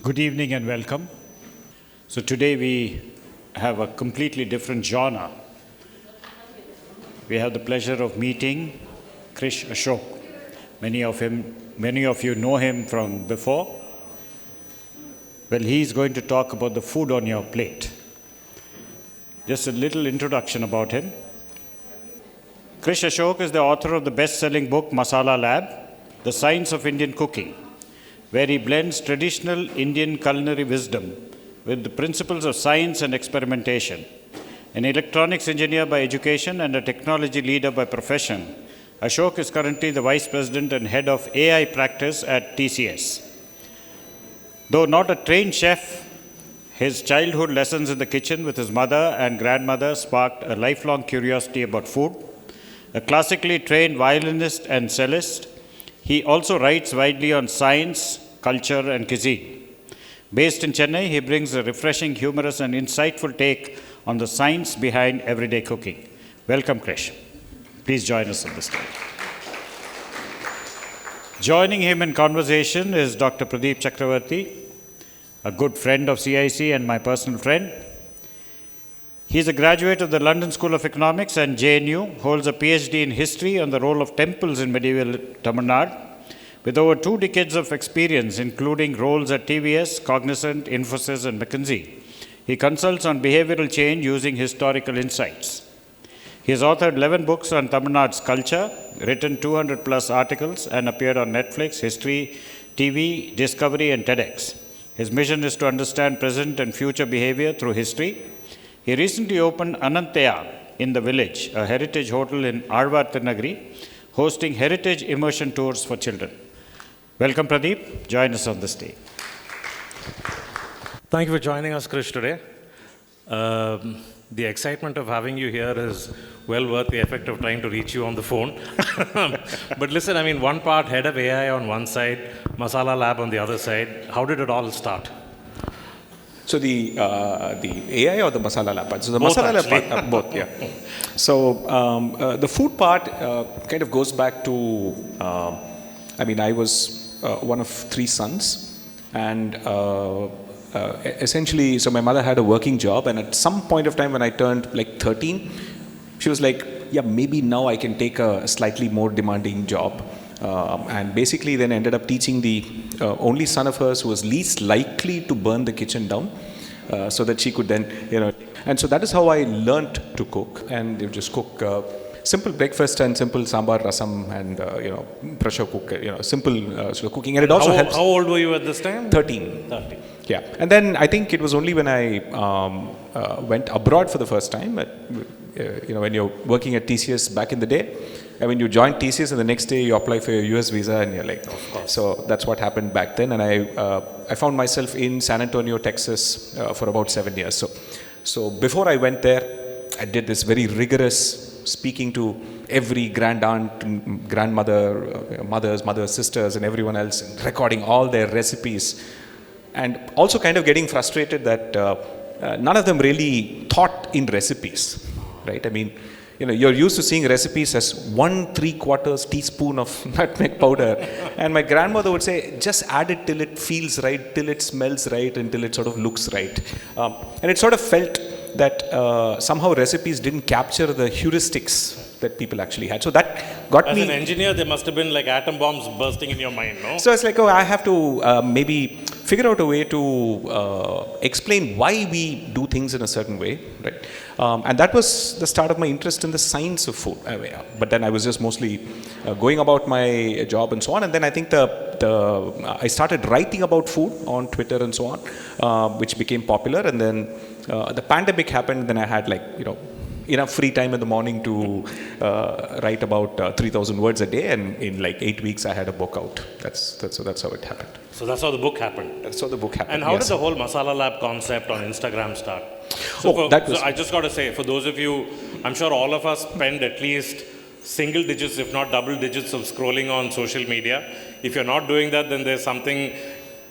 Good evening and welcome. So today we have a completely different genre. We have the pleasure of meeting Kris Ashok. Many of you know him from before. Well, he's going to talk about the food on your plate. Just a little introduction about him. Kris Ashok is the author of the best-selling book Masala Lab, The Science of Indian Cooking, where he blends traditional Indian culinary wisdom with the principles of science and experimentation. An electronics engineer by education and a technology leader by profession, Ashok is currently the Vice President and Head of AI Practice at TCS. Though not a trained chef, his childhood lessons in the kitchen with his mother and grandmother sparked a lifelong curiosity about food. A classically trained violinist and cellist, he also writes widely on science, culture, and cuisine. Based in Chennai, he brings a refreshing, humorous, and insightful take on the science behind everyday cooking. Welcome, Kris. Please join us on the stage. Joining him in conversation is Dr. Pradeep Chakravarthy, a good friend of CIC and my personal friend. He is a graduate of the London School of Economics and JNU, holds a PhD in history on the role of temples in medieval Tamil Nadu. With over 2 decades of experience, including roles at TVS, Cognizant, Infosys, and McKinsey, he consults on behavioral change using historical insights. He has authored 11 books on Tamil Nadu's culture, written 200 plus articles, and appeared on Netflix, History, TV, Discovery, and TEDx. His mission is to understand present and future behavior through history. He recently opened Anantaya in the Village, a heritage hotel in Alvar Tirunagari, hosting heritage immersion tours for children. Welcome, Pradeep. Join us on the stage. Thank you for joining us, Kris, today. The excitement of having you here is well worth the effort of trying to reach you on the phone. But listen, I mean, one part head of AI on one side, Masala Lab on the other side. How did it all start? So the AI or the Masala Lab part? So the Both, Masala actually. Lab part, both, yeah. So the food part kind of goes back to, I was one of 3 sons, and essentially, so my mother had a working job, and at some point of time when I turned like 13, she was like, yeah, maybe now I can take a slightly more demanding job. And basically then ended up teaching the only son of hers who was least likely to burn the kitchen down, so that she could then, and so that is how I learnt to cook. And you just cook simple breakfast and simple sambar, rasam, and pressure cook, simple sort of cooking. And it also helps. How old were you at this time? 13. 30. Yeah, and then I think it was only when I went abroad for the first time, when you're working at TCS back in the day. I mean, you join TCS and the next day you apply for your US visa and you're like, so that's what happened back then. And I found myself in San Antonio, Texas for about 7 years. So before I went there, I did this very rigorous speaking to every grand aunt, grandmother, mothers, sisters, and everyone else, and recording all their recipes. And also kind of getting frustrated that none of them really thought in recipes, right? I mean, you're used to seeing recipes as 1/3 teaspoon of nutmeg powder. And my grandmother would say, just add it till it feels right, till it smells right, and till it sort of looks right. And it sort of felt that somehow recipes didn't capture the heuristics that people actually had. So that got As me... an engineer, there must have been like atom bombs bursting in your mind, no? So it's like, I have to maybe figure out a way to explain why we do things in a certain way, right? And that was the start of my interest in the science of food. But then I was just mostly going about my job and so on. And then I think I started writing about food on Twitter and so on, which became popular. And then the pandemic happened, and then I had enough free time in the morning to write about 3,000 words a day, and in like 8 weeks I had a book out. That's how it happened. So that's how the book happened. That's how the book happened. And how yes. did the whole Masala Lab concept on Instagram start? So I just got to say, for those of you, I'm sure all of us spend at least single digits, if not double digits, of scrolling on social media. If you're not doing that, then there's something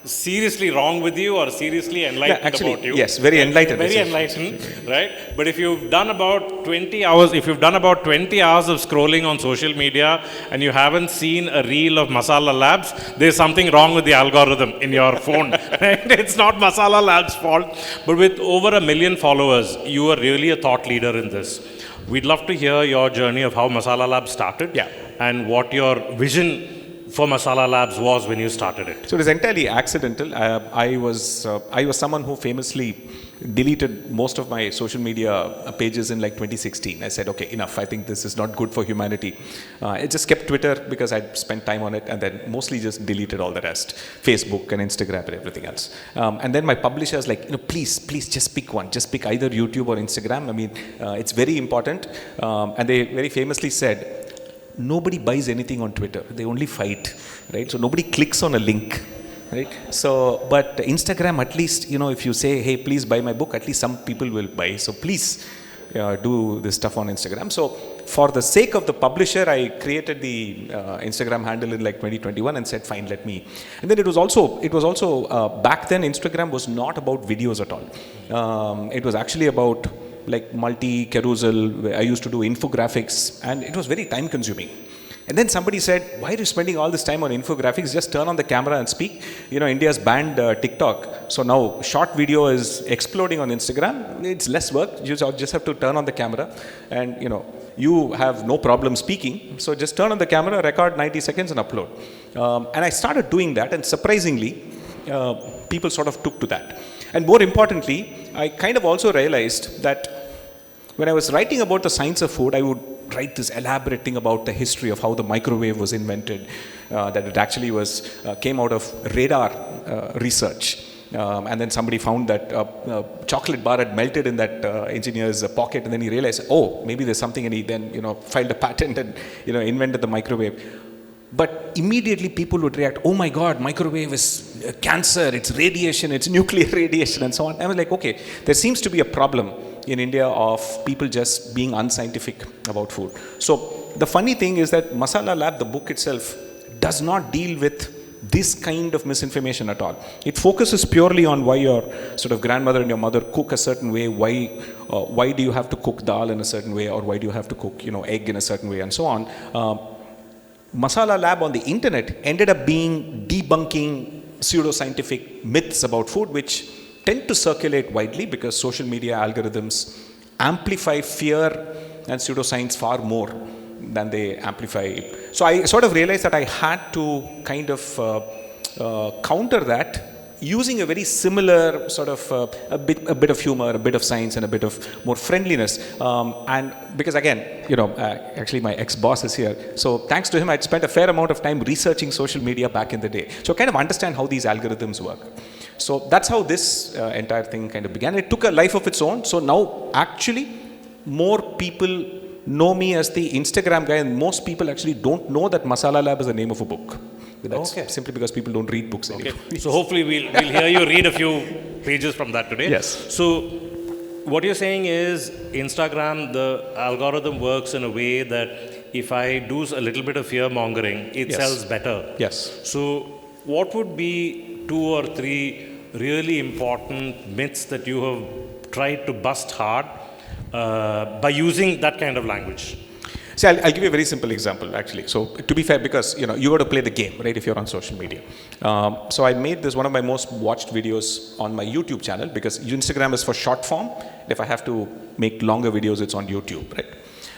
seriously wrong with you or seriously enlightened actually, about you. yes, very enlightened. Very enlightened, right? But if you've done about 20 hours, if you've done about 20 hours of scrolling on social media and you haven't seen a reel of Masala Labs, there's something wrong with the algorithm in your phone. Right? It's not Masala Labs' fault. But with over 1 million followers, you are really a thought leader in this. We'd love to hear your journey of how Masala Lab started and what your vision for Masala Labs was when you started it. So it was entirely accidental. I was someone who famously deleted most of my social media pages in like 2016. I said, okay, enough. I think this is not good for humanity. I just kept Twitter because I'd spent time on it, and then mostly just deleted all the rest, Facebook and Instagram and everything else. And then my publisher was like, please just pick one. Just pick either YouTube or Instagram. I mean, it's very important. And they very famously said, nobody buys anything on Twitter. They only fight, right? So nobody clicks on a link, right? So, but Instagram, at least, if you say, hey, please buy my book, at least some people will buy. So please do this stuff on Instagram. So for the sake of the publisher, I created the Instagram handle in like 2021 and said, fine, let me. And then it was also back then, Instagram was not about videos at all. It was actually about like multi-carousel. I used to do infographics, and it was very time consuming. And then somebody said, why are you spending all this time on infographics? Just turn on the camera and speak. India's banned TikTok. So now short video is exploding on Instagram. It's less work. You just have to turn on the camera and, you have no problem speaking. So just turn on the camera, record 90 seconds and upload. And I started doing that, and surprisingly, people sort of took to that. And more importantly, I kind of also realized that when I was writing about the science of food, I would write this elaborate thing about the history of how the microwave was invented, that it actually came out of radar research. And then somebody found that chocolate bar had melted in that engineer's pocket, and then he realized, oh, maybe there's something, and he then filed a patent and invented the microwave. But immediately people would react, oh my God, microwave is cancer, it's radiation, it's nuclear radiation, and so on. I was like, okay, there seems to be a problem in India of people just being unscientific about food. So the funny thing is that Masala Lab, the book itself, does not deal with this kind of misinformation at all. It focuses purely on why your sort of grandmother and your mother cook a certain way, why do you have to cook dal in a certain way, or why do you have to cook egg in a certain way, and so on. Masala Lab on the internet ended up being debunking pseudoscientific myths about food, which tend to circulate widely because social media algorithms amplify fear and pseudoscience far more than they amplify. So I sort of realized that I had to kind of counter that using a very similar sort of a bit of humor, a bit of science, and a bit of more friendliness. And because again, actually my ex-boss is here. So thanks to him, I'd spent a fair amount of time researching social media back in the day. So kind of understand how these algorithms work. So that's how this entire thing kind of began. It took a life of its own. So now actually more people know me as the Instagram guy, and most people actually don't know that Masala Lab is the name of a book. That's simply because people don't read books anymore. Okay. So hopefully we'll hear you read a few pages from that today. Yes. So what you're saying is Instagram, the algorithm works in a way that if I do a little bit of fear mongering, it sells better. Yes. So what would be 2 or 3 really important myths that you have tried to bust hard by using that kind of language? See, I'll give you a very simple example, actually. So, to be fair, because, you got to play the game, right, if you're on social media. So, I made this one of my most watched videos on my YouTube channel, because Instagram is for short form. If I have to make longer videos, it's on YouTube, right?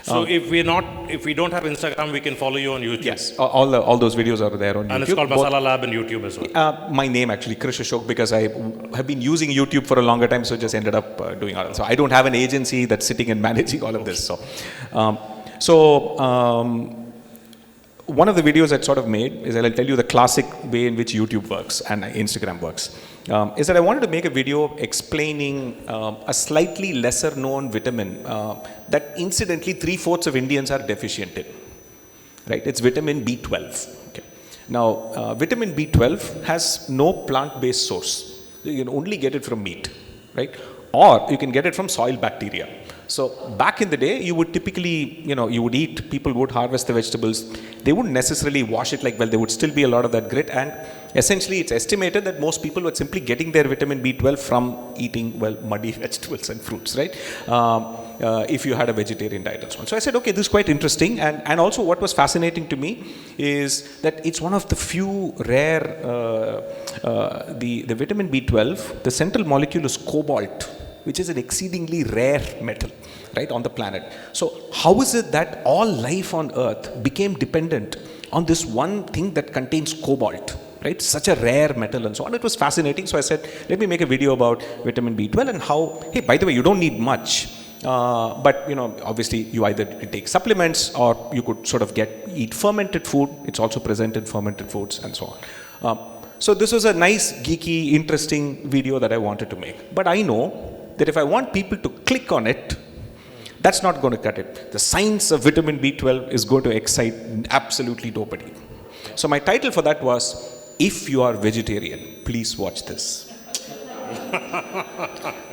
So, if we don't have Instagram, we can follow you on YouTube? Yes, all those videos are there on YouTube. And it's called Masala Lab on YouTube as well? My name, actually, Kris Ashok, because I have been using YouTube for a longer time, so just ended up doing all that. So, I don't have an agency that's sitting and managing all of this. So, one of the videos I sort of made is I'll tell you the classic way in which YouTube works and Instagram works. Is that I wanted to make a video explaining a slightly lesser known vitamin that incidentally 3/4 of Indians are deficient in. Right? It's vitamin B12. Okay. Now, vitamin B12 has no plant-based source. You can only get it from meat. Right? or you can get it from soil bacteria. So back in the day, you would typically, you would eat, people would harvest the vegetables. They wouldn't necessarily wash it like, well, there would still be a lot of that grit. And essentially, it's estimated that most people were simply getting their vitamin B12 from eating, well, muddy vegetables and fruits, right? If you had a vegetarian diet and so on. So I said, okay, this is quite interesting. And also what was fascinating to me is that it's one of the few rare, the vitamin B12, the central molecule is cobalt, which is an exceedingly rare metal, right, on the planet. So how is it that all life on Earth became dependent on this one thing that contains cobalt, right? Such a rare metal and so on. It was fascinating. So I said, let me make a video about vitamin B12 and how, hey, by the way, you don't need much. But obviously you either take supplements or you could sort of eat fermented food. It's also present in fermented foods and so on. So this was a nice, geeky, interesting video that I wanted to make. But I know that if I want people to click on it, that's not going to cut it. The science of vitamin B12 is going to excite absolutely nobody. So my title for that was, if you are vegetarian, please watch this.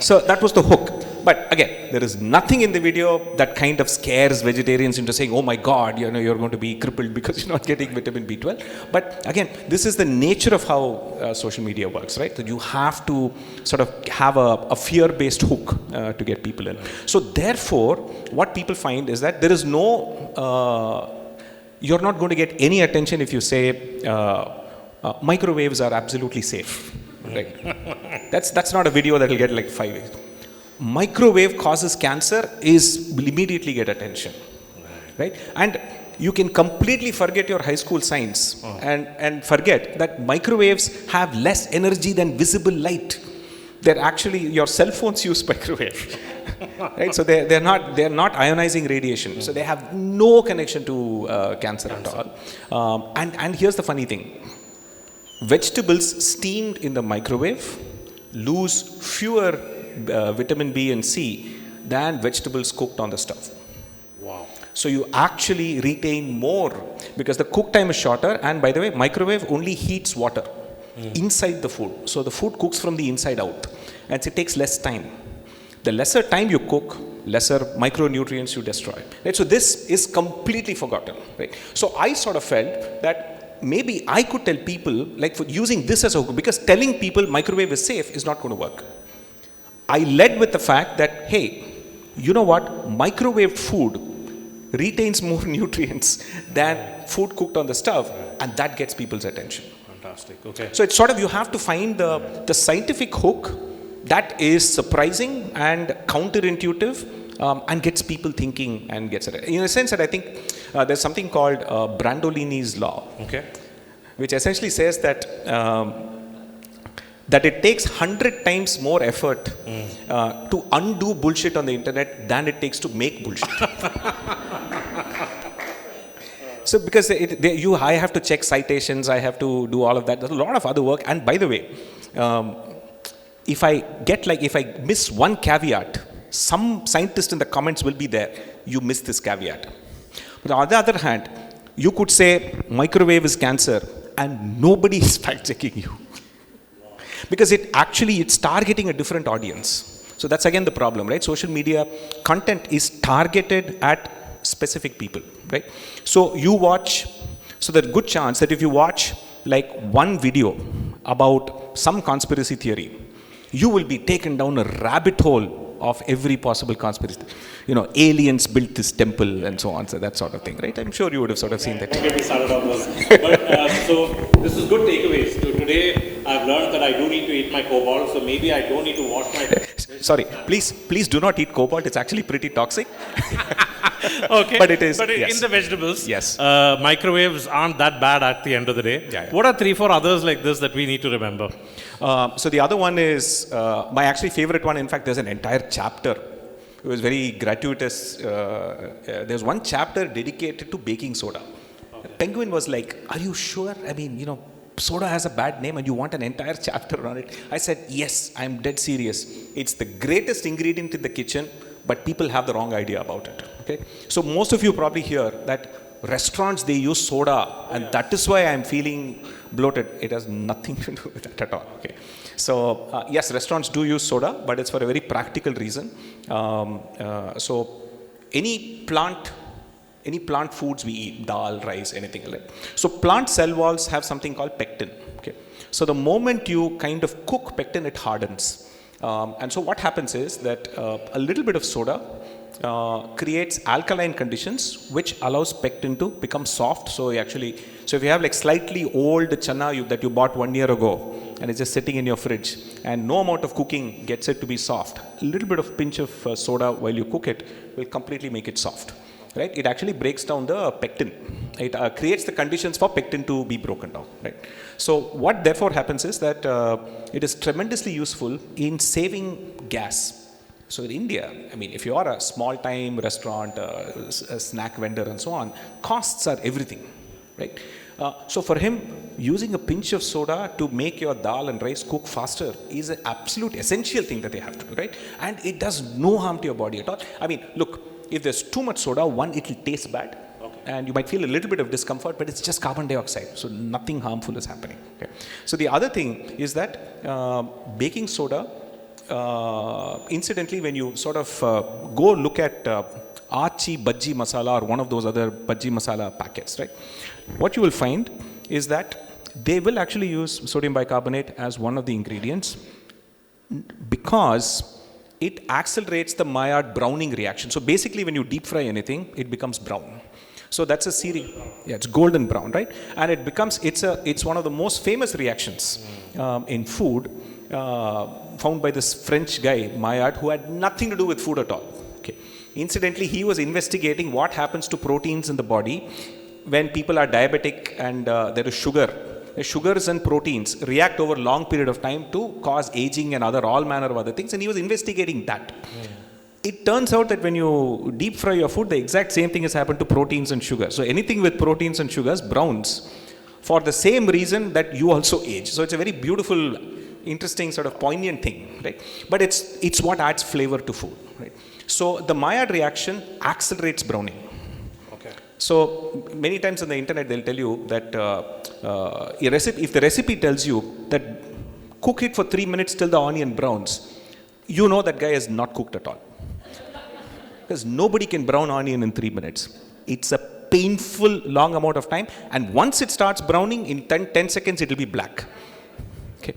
So that was the hook. But again, there is nothing in the video that kind of scares vegetarians into saying, oh my God, you're going to be crippled because you're not getting vitamin B12. But again, this is the nature of how social media works, right? That you have to sort of have a fear-based hook to get people in. So therefore, what people find is that there is you're not going to get any attention if you say microwaves are absolutely safe. Right? That's not a video that will get like 5 views. Microwave causes cancer will immediately get attention, right? And you can completely forget your high school science and forget that microwaves have less energy than visible light. They're actually, your cell phones use microwave, right? So they're not ionizing radiation. So they have no connection to cancer at all. And here's the funny thing. Vegetables steamed in the microwave lose fewer vitamin B and C than vegetables cooked on the stove. Wow. So you actually retain more because the cook time is shorter, and by the way, microwave only heats water inside the food. So the food cooks from the inside out, and it takes less time. The lesser time you cook, lesser micronutrients you destroy. Right? So this is completely forgotten. Right? So I sort of felt that maybe I could tell people, like for using this as a hook, because telling people microwave is safe is not going to work. I led with the fact that, hey, you know what? Microwaved food retains more nutrients than food cooked on the stove, and that gets people's attention. Fantastic. Okay. So it's sort of, you have to find the scientific hook that is surprising and counterintuitive, and gets people thinking and gets it. In a sense that I think there's something called Brandolini's law, okay, which essentially says that that it takes 100 times more effort to undo bullshit on the internet than it takes to make bullshit. So because I have to check citations, I have to do all of that. There's a lot of other work. And by the way, if I miss one caveat, some scientist in the comments will be there, you missed this caveat. But on the other hand, you could say microwave is cancer and nobody is fact checking you. Because it's targeting a different audience. So that's again the problem, right? Social media content is targeted at specific people, right? So there's a good chance that if you watch like one video about some conspiracy theory, you will be taken down a rabbit hole of every possible conspiracy. Aliens built this temple and so on, so that sort of thing, right? I'm sure you would have sort of seen that. Maybe started off those. But so this is good takeaways. So today I've learned that I do need to eat my cobalt, so maybe I don't need to wash my... Sorry, please do not eat cobalt. It's actually pretty toxic. Okay. But it is. But yes. in the vegetables, yes, microwaves aren't that bad at the end of the day. Yeah. What are 3-4 others like this that we need to remember? So the other one is my actually favorite one. In fact, there's an entire chapter. It was very gratuitous. There's one chapter dedicated to baking soda. Okay. Penguin was like, "Are you sure? I mean, soda has a bad name and you want an entire chapter on it?" I said, "Yes, I'm dead serious. It's the greatest ingredient in the kitchen, but people have the wrong idea about it." Okay. So most of you probably hear that restaurants, they use soda, and that is why I'm feeling bloated. It has nothing to do with that at all. Okay. So yes, restaurants do use soda, but it's for a very practical reason. So any plant foods we eat, dal, rice, anything like that. So plant cell walls have something called pectin. Okay. So the moment you kind of cook pectin, it hardens. And so what happens is that a little bit of soda creates alkaline conditions which allows pectin to become soft. So if you have like slightly old chana that you bought 1 year ago and it's just sitting in your fridge and no amount of cooking gets it to be soft, a little bit of pinch of soda while you cook it will completely make it soft. Right? It actually breaks down the pectin. It creates the conditions for pectin to be broken down. Right? So what therefore happens is that it is tremendously useful in saving gas. So in India, I mean, if you are a small-time restaurant, a snack vendor and so on, costs are everything. Right? So for him, using a pinch of soda to make your dal and rice cook faster is an absolute essential thing that they have to do. Right? And it does no harm to your body at all. I mean, look, if there's too much soda, one, it will taste bad. Okay. And you might feel a little bit of discomfort, but it's just carbon dioxide. So nothing harmful is happening. Okay. So the other thing is that baking soda, incidentally, when you sort of go look at Achi Bhaji Masala or one of those other Bhaji Masala packets, right? What you will find is that they will actually use sodium bicarbonate as one of the ingredients because it accelerates the Maillard browning reaction. So basically when you deep fry anything, it becomes brown. So that's a series, yeah, it's golden brown, right? And it's one of the most famous reactions in food found by this French guy, Maillard, who had nothing to do with food at all. Okay. Incidentally, he was investigating what happens to proteins in the body when people are diabetic and there is sugar. Sugars and proteins react over a long period of time to cause aging and all manner of other things, and he was investigating that. It turns out that when you deep fry your food, the exact same thing has happened to proteins and sugar. So anything with proteins and sugars browns for the same reason that you also age. So it's a very beautiful, interesting, sort of poignant thing, right? But it's what adds flavor to food, right? So the Maillard reaction accelerates browning. So many times on the internet they'll tell you that if the recipe tells you that cook it for 3 minutes till the onion browns, you know that guy has not cooked at all. Because nobody can brown onion in 3 minutes. It's a painful long amount of time, and once it starts browning, in 10 seconds it will be black. Okay.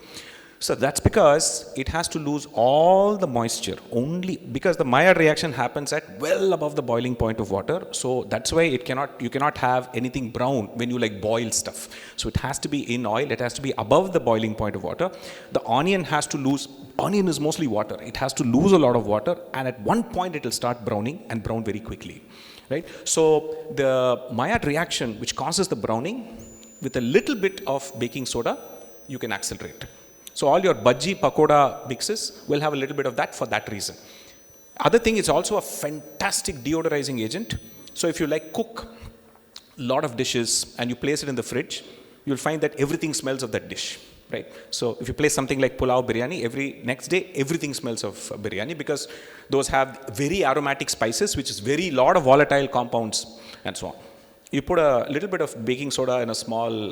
So that's because it has to lose all the moisture only because the Maillard reaction happens at well above the boiling point of water. So that's why you cannot have anything brown when you like boil stuff. So it has to be in oil. It has to be above the boiling point of water. The onion is mostly water. It has to lose a lot of water, and at one point it will start browning and brown very quickly. Right? So the Maillard reaction, which causes the browning, with a little bit of baking soda, you can accelerate. So all your bhaji, pakoda mixes will have a little bit of that for that reason. Other thing, it's also a fantastic deodorizing agent. So if you like cook a lot of dishes and you place it in the fridge, you'll find that everything smells of that dish, right? So if you place something like pulao biryani, every next day, everything smells of biryani because those have very aromatic spices, which is very lot of volatile compounds and so on. You put a little bit of baking soda in a small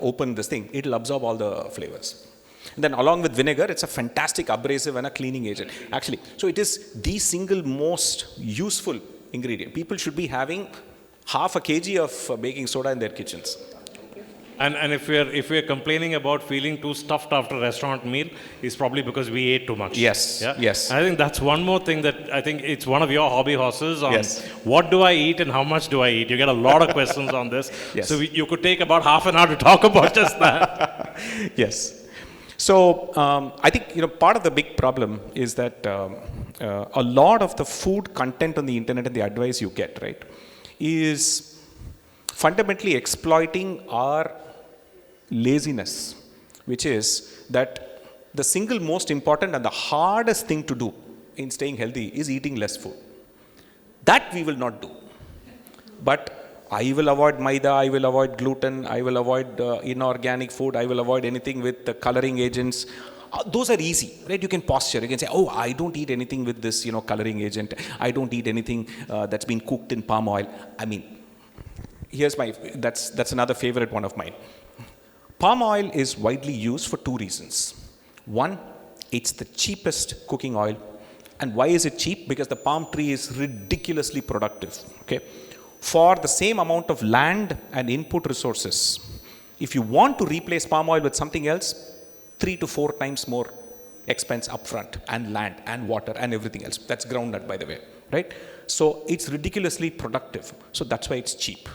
open this thing, it'll absorb all the flavors. And then along with vinegar, it's a fantastic abrasive and a cleaning agent. Actually, so it is the single most useful ingredient. People should be having half a kg of baking soda in their kitchens. And if we're complaining about feeling too stuffed after a restaurant meal, it's probably because we ate too much. Yes. Yeah? Yes. And I think that's one more thing that I think it's one of your hobby horses on yes. What do I eat and how much do I eat? You get a lot of questions on this. Yes. So you could take about half an hour to talk about just that. Yes. So I think part of the big problem is that a lot of the food content on the internet and the advice you get, right, is fundamentally exploiting our laziness, which is that the single most important and the hardest thing to do in staying healthy is eating less food. That we will not do. But I will avoid maida, I will avoid gluten, I will avoid inorganic food, I will avoid anything with coloring agents. Those are easy, right? You can posture. You can say, oh, I don't eat anything with this, coloring agent. I don't eat anything that's been cooked in palm oil. I mean, that's another favorite one of mine. Palm oil is widely used for two reasons. One, it's the cheapest cooking oil. And why is it cheap? Because the palm tree is ridiculously productive. Okay, for the same amount of land and input resources, if you want to replace palm oil with something else, 3 to 4 times more expense upfront, and land and water and everything else. That's groundnut, by the way, right? So it's ridiculously productive. So that's why it's cheap.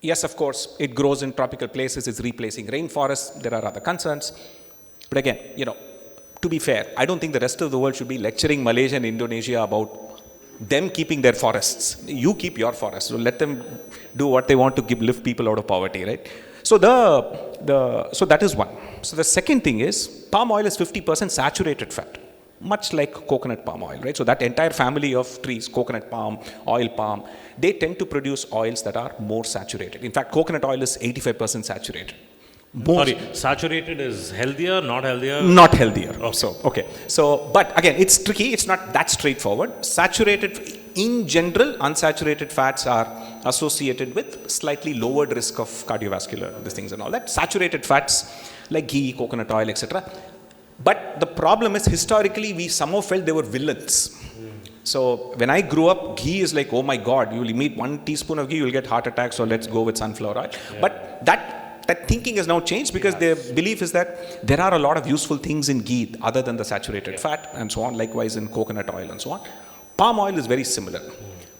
Yes, of course, it grows in tropical places. It's replacing rainforests. There are other concerns. But again, to be fair, I don't think the rest of the world should be lecturing Malaysia and Indonesia about them keeping their forests. You keep your forests. So let them do what they want to lift people out of poverty, right? So so that is one. So the second thing is, palm oil is 50% saturated fat, much like coconut palm oil, right? So that entire family of trees, coconut palm, oil palm, they tend to produce oils that are more saturated. In fact, coconut oil is 85% saturated. Sorry, saturated is healthier, not healthier? Not healthier. Okay. But again, it's tricky. It's not that straightforward. Saturated, in general, unsaturated fats are associated with slightly lowered risk of cardiovascular things and all that. Saturated fats like ghee, coconut oil, etc. But the problem is, historically, we somehow felt they were villains. So when I grew up, ghee is like, oh my God, you'll eat 1 teaspoon of ghee, you'll get heart attacks, so let's go with sunflower oil. Yeah. But that thinking has now changed, because their belief is that there are a lot of useful things in ghee other than the saturated fat and so on, likewise in coconut oil and so on. Palm oil is very similar.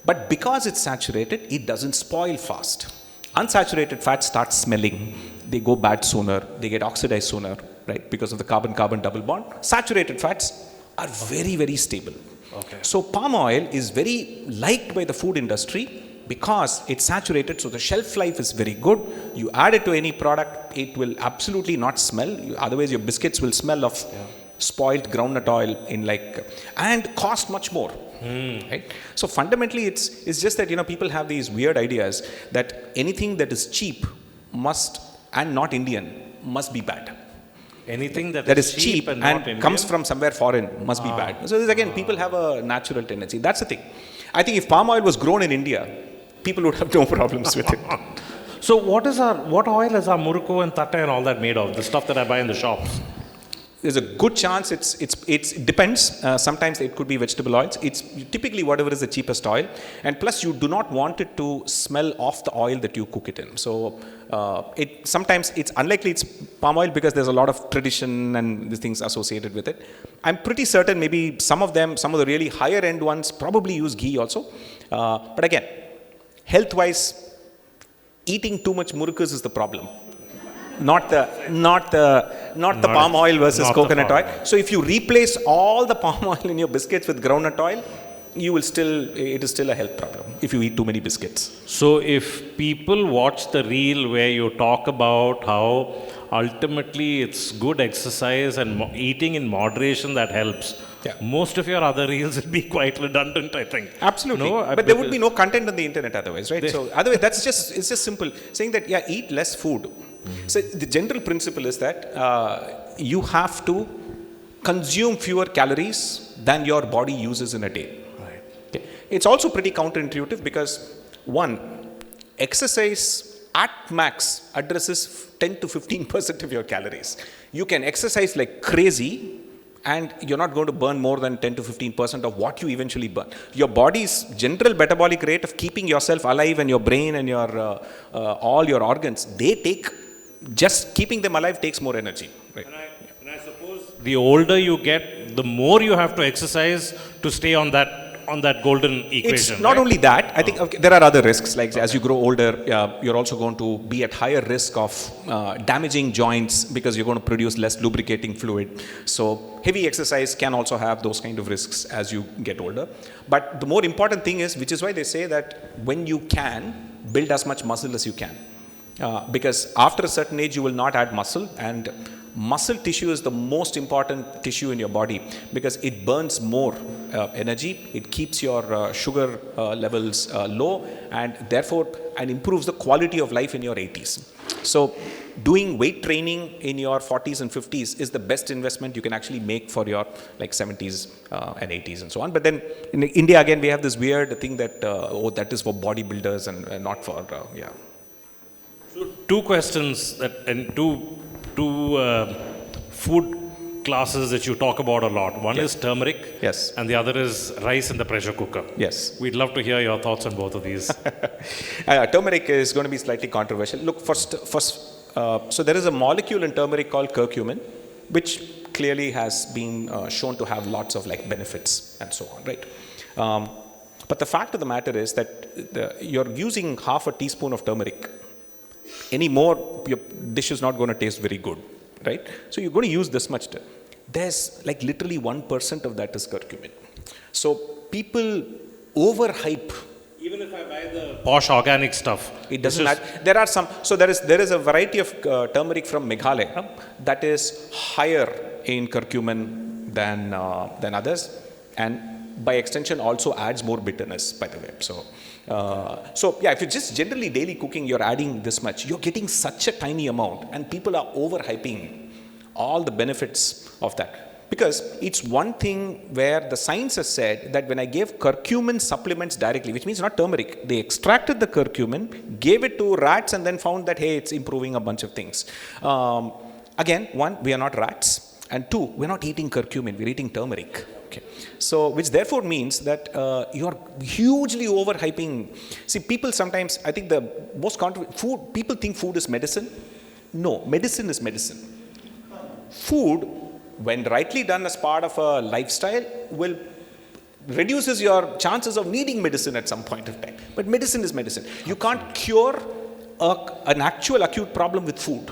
But because it's saturated, it doesn't spoil fast. Unsaturated fats start smelling. They go bad sooner. They get oxidized sooner, right? Because of the carbon-carbon double bond. Saturated fats are very, very stable. Okay. So palm oil is very liked by the food industry because it's saturated, so the shelf life is very good. You add it to any product, it will absolutely not smell. Otherwise, your biscuits will smell of spoiled groundnut oil and cost much more. Right? So fundamentally, it's just that people have these weird ideas that anything that is cheap and not Indian must be bad. Anything that is cheap and not Indian comes from somewhere foreign must be bad. So again, people have a natural tendency. That's the thing. I think if palm oil was grown in India, people would have no problems with it. So what oil is our murukku and tatta and all that made of? The stuff that I buy in the shops? There's a good chance it depends. Sometimes it could be vegetable oils. It's typically whatever is the cheapest oil. And plus, you do not want it to smell of the oil that you cook it in. So sometimes it's unlikely it's palm oil, because there's a lot of tradition and these things associated with it. I'm pretty certain maybe some of the really higher end ones probably use ghee also. But again, health-wise, eating too much murukus is the problem. Not the palm oil versus coconut oil. So if you replace all the palm oil in your biscuits with groundnut oil, it is still a health problem if you eat too many biscuits. So if people watch the reel where you talk about how ultimately it's good exercise and eating in moderation that helps, most of your other reels will be quite redundant, I think. Absolutely. No, but there would be no content on the internet otherwise, right? So otherwise, it's just simple. Saying that, eat less food. So the general principle is that you have to consume fewer calories than your body uses in a day. Right. Okay. It's also pretty counterintuitive, because one, exercise at max addresses 10 to 15% of your calories. You can exercise like crazy and you're not going to burn more than 10 to 15% of what you eventually burn. Your body's general metabolic rate of keeping yourself alive, and your brain and your all your organs, just keeping them alive takes more energy. Right? And I suppose the older you get, the more you have to exercise to stay on that golden equation. It's not only that. I think there are other risks. Like as you grow older, you're also going to be at higher risk of damaging joints, because you're going to produce less lubricating fluid. So heavy exercise can also have those kind of risks as you get older. But the more important thing is, which is why they say that when you can, build as much muscle as you can. Because after a certain age, you will not add muscle, and muscle tissue is the most important tissue in your body, because it burns more energy, it keeps your sugar levels low, and therefore improves the quality of life in your 80s. So doing weight training in your 40s and 50s is the best investment you can actually make for your 70s and 80s and so on. But then in India, again, we have this weird thing that, that is for bodybuilders and not for, So two questions and two food classes that you talk about a lot. One is turmeric, Yes. and the other is rice in the pressure cooker. Yes. We'd love to hear your thoughts on both of these. Turmeric is going to be slightly controversial. Look, so there is a molecule in turmeric called curcumin, which clearly has been shown to have lots of like benefits and so on, right? But the fact of the matter is that you're using half a teaspoon of turmeric. Any more, your dish is not going to taste very good, right? So you're going to use this much. There's like literally 1% of that is curcumin. So people overhype. Even if I buy the posh organic stuff, It doesn't matter. There are some. So there is a variety of turmeric from Meghalaya that is higher in curcumin than others, and by extension also adds more bitterness. By the way, so yeah, if you're just generally daily cooking, you're adding this much. You're getting such a tiny amount, and people are overhyping all the benefits of that. Because it's one thing where the science has said that when I gave curcumin supplements directly, which means not turmeric, they extracted the curcumin, gave it to rats, and then found that, hey, it's improving a bunch of things. Again, one, we are not rats, and two, we're not eating curcumin, we're eating turmeric. Okay. So, which therefore means that you are hugely overhyping. See, people sometimes, I think the most food, people think food is medicine. No, medicine is medicine. Food, when rightly done as part of a lifestyle, will reduces your chances of needing medicine at some point of time. But medicine is medicine. You can't cure an actual acute problem with food,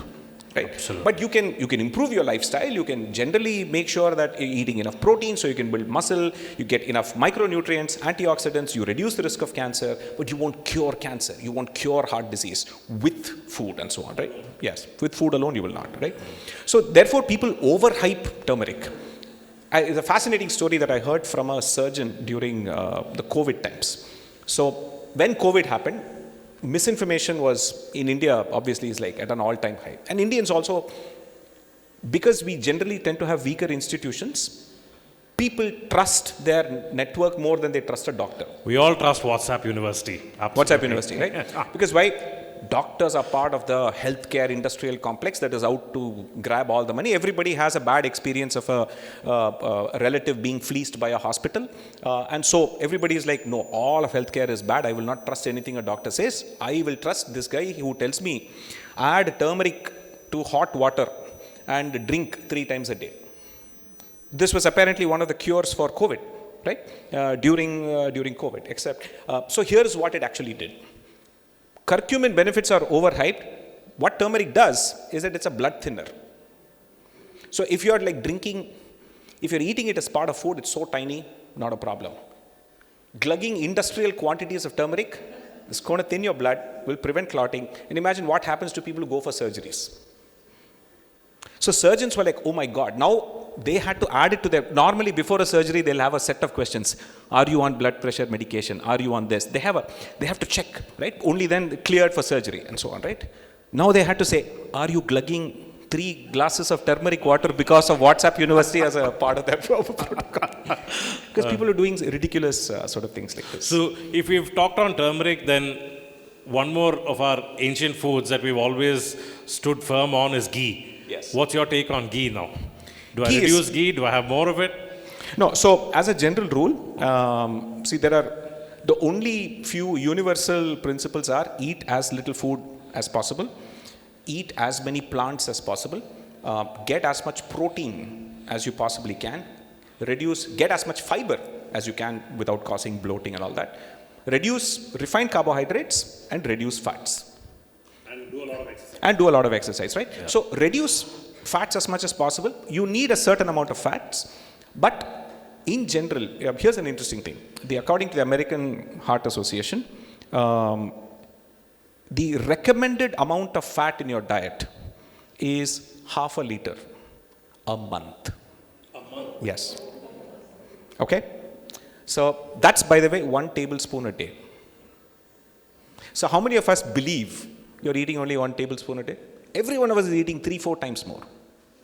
right? Absolutely. But you can improve your lifestyle. You can generally make sure that you're eating enough protein so you can build muscle. You get enough micronutrients, antioxidants. You reduce the risk of cancer, but you won't cure cancer. You won't cure heart disease with food and so on, right? Yes, with food alone you will not, right? So therefore, people overhype turmeric. It's a fascinating story that I heard from a surgeon during the COVID times. So when COVID happened, misinformation was in India obviously is like at an all-time high. And Indians also, because we generally tend to have weaker institutions, people trust their network more than they trust a doctor. We all trust WhatsApp University. Absolutely. WhatsApp University, right? Because why? Doctors are part of the healthcare industrial complex that is out to grab all the money. Everybody has a bad experience of a relative being fleeced by a hospital. And so everybody is like, no, all of healthcare is bad. I will not trust anything a doctor says. I will trust this guy who tells me, add turmeric to hot water and drink 3 times a day. This was apparently one of the cures for COVID, right? During COVID, except, so here's what it actually did. Curcumin benefits are overhyped. What turmeric does is that it's a blood thinner. So if you're like if you're eating it as part of food, it's so tiny, not a problem. Glugging industrial quantities of turmeric is going to thin your blood, will prevent clotting. And imagine what happens to people who go for surgeries. So surgeons were like, oh my God, now they had to add it to their, normally before a surgery, they'll have a set of questions. Are you on blood pressure medication? Are you on this? They have to check, right? Only then cleared for surgery and so on, right? Now they had to say, are you glugging 3 glasses of turmeric water because of WhatsApp University as a part of their protocol? Because people are doing ridiculous sort of things like this. So if we've talked on turmeric, then one more of our ancient foods that we've always stood firm on is ghee. Yes. What's your take on ghee now? Do I Ghee reduce ghee? Do I have more of it? No, so as a general rule, see, there are the only few universal principles are eat as little food as possible, eat as many plants as possible, get as much protein as you possibly can, get as much fiber as you can without causing bloating and all that, reduce refined carbohydrates and reduce fats. And do a lot of exercise, right? Yeah. So reduce fats as much as possible. You need a certain amount of fats, but in general, here's an interesting thing. According to the American Heart Association, the recommended amount of fat in your diet is half a liter a month. A month? Yes. Okay? So that's, by the way, 1 tablespoon a day. So how many of us believe you're eating only 1 tablespoon a day? Every one of us is eating 3-4 times more,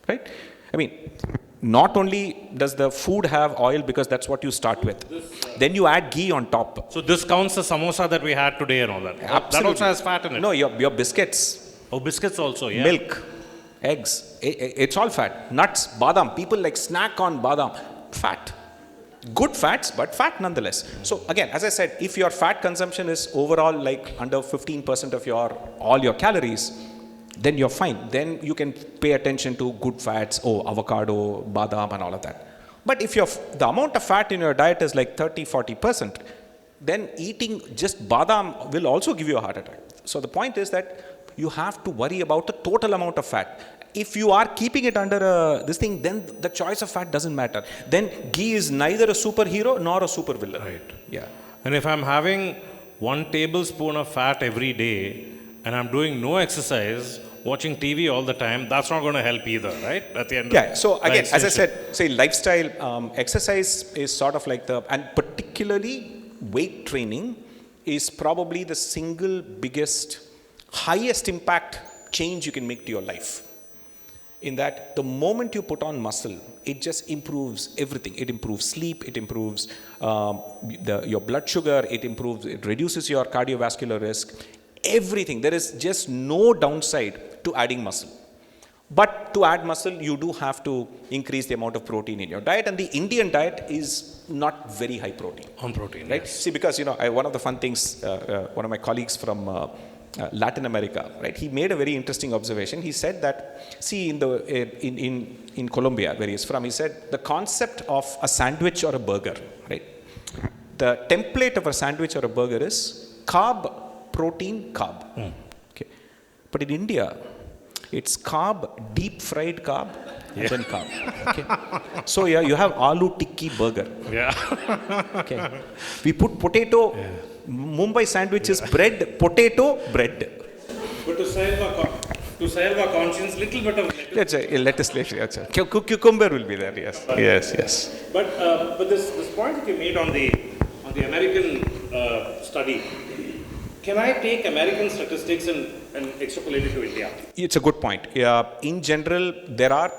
right? I mean, not only does the food have oil because that's what you start with, then you add ghee on top. So this counts the samosa that we had today and all that. Absolutely. That also has fat in it. No, your biscuits. Oh, biscuits also, yeah. Milk. eggs, it's all fat. Nuts, badam, people like snack on badam, fat. Good fats, but fat nonetheless. So again, as I said, if your fat consumption is overall like under 15% of all your calories, then you're fine. Then you can pay attention to good fats, avocado, badam and all of that. But if the amount of fat in your diet is like 30-40%, then eating just badam will also give you a heart attack. So the point is that you have to worry about the total amount of fat. If you are keeping it under this thing, then the choice of fat doesn't matter. Then ghee is neither a superhero nor a supervillain. Right. Yeah. And if I'm having 1 tablespoon of fat every day and I'm doing no exercise, watching TV all the time, that's not going to help either, right? At the end Yeah. So again, as I said, say lifestyle, exercise is sort of like and particularly weight training is probably the single biggest, highest impact change you can make to your life. In that the moment you put on muscle, it just improves everything. It improves sleep, it improves your blood sugar, it reduces your cardiovascular risk, everything. There is just no downside to adding muscle. But to add muscle, you do have to increase the amount of protein in your diet, and the Indian diet is not very high protein. On protein, right? Yes. See, because one of the fun things, one of my colleagues from Latin America, right? He made a very interesting observation. He said that, see, in Colombia, where he is from, he said the concept of a sandwich or a burger, right? The template of a sandwich or a burger is carb, protein, carb. Okay. But in India, it's carb, deep fried carb, and then carb. Okay. So yeah, you have aloo tikki burger. Yeah. Okay. We put potato. Yeah. Mumbai sandwich is bread, potato, bread. But to serve our conscience, little bit of lettuce. Lettuce. Cucumber will be there. Yes. Yes. But this point that you made on the American study, can I take American statistics and extrapolate it to India? It's a good point. In general, there are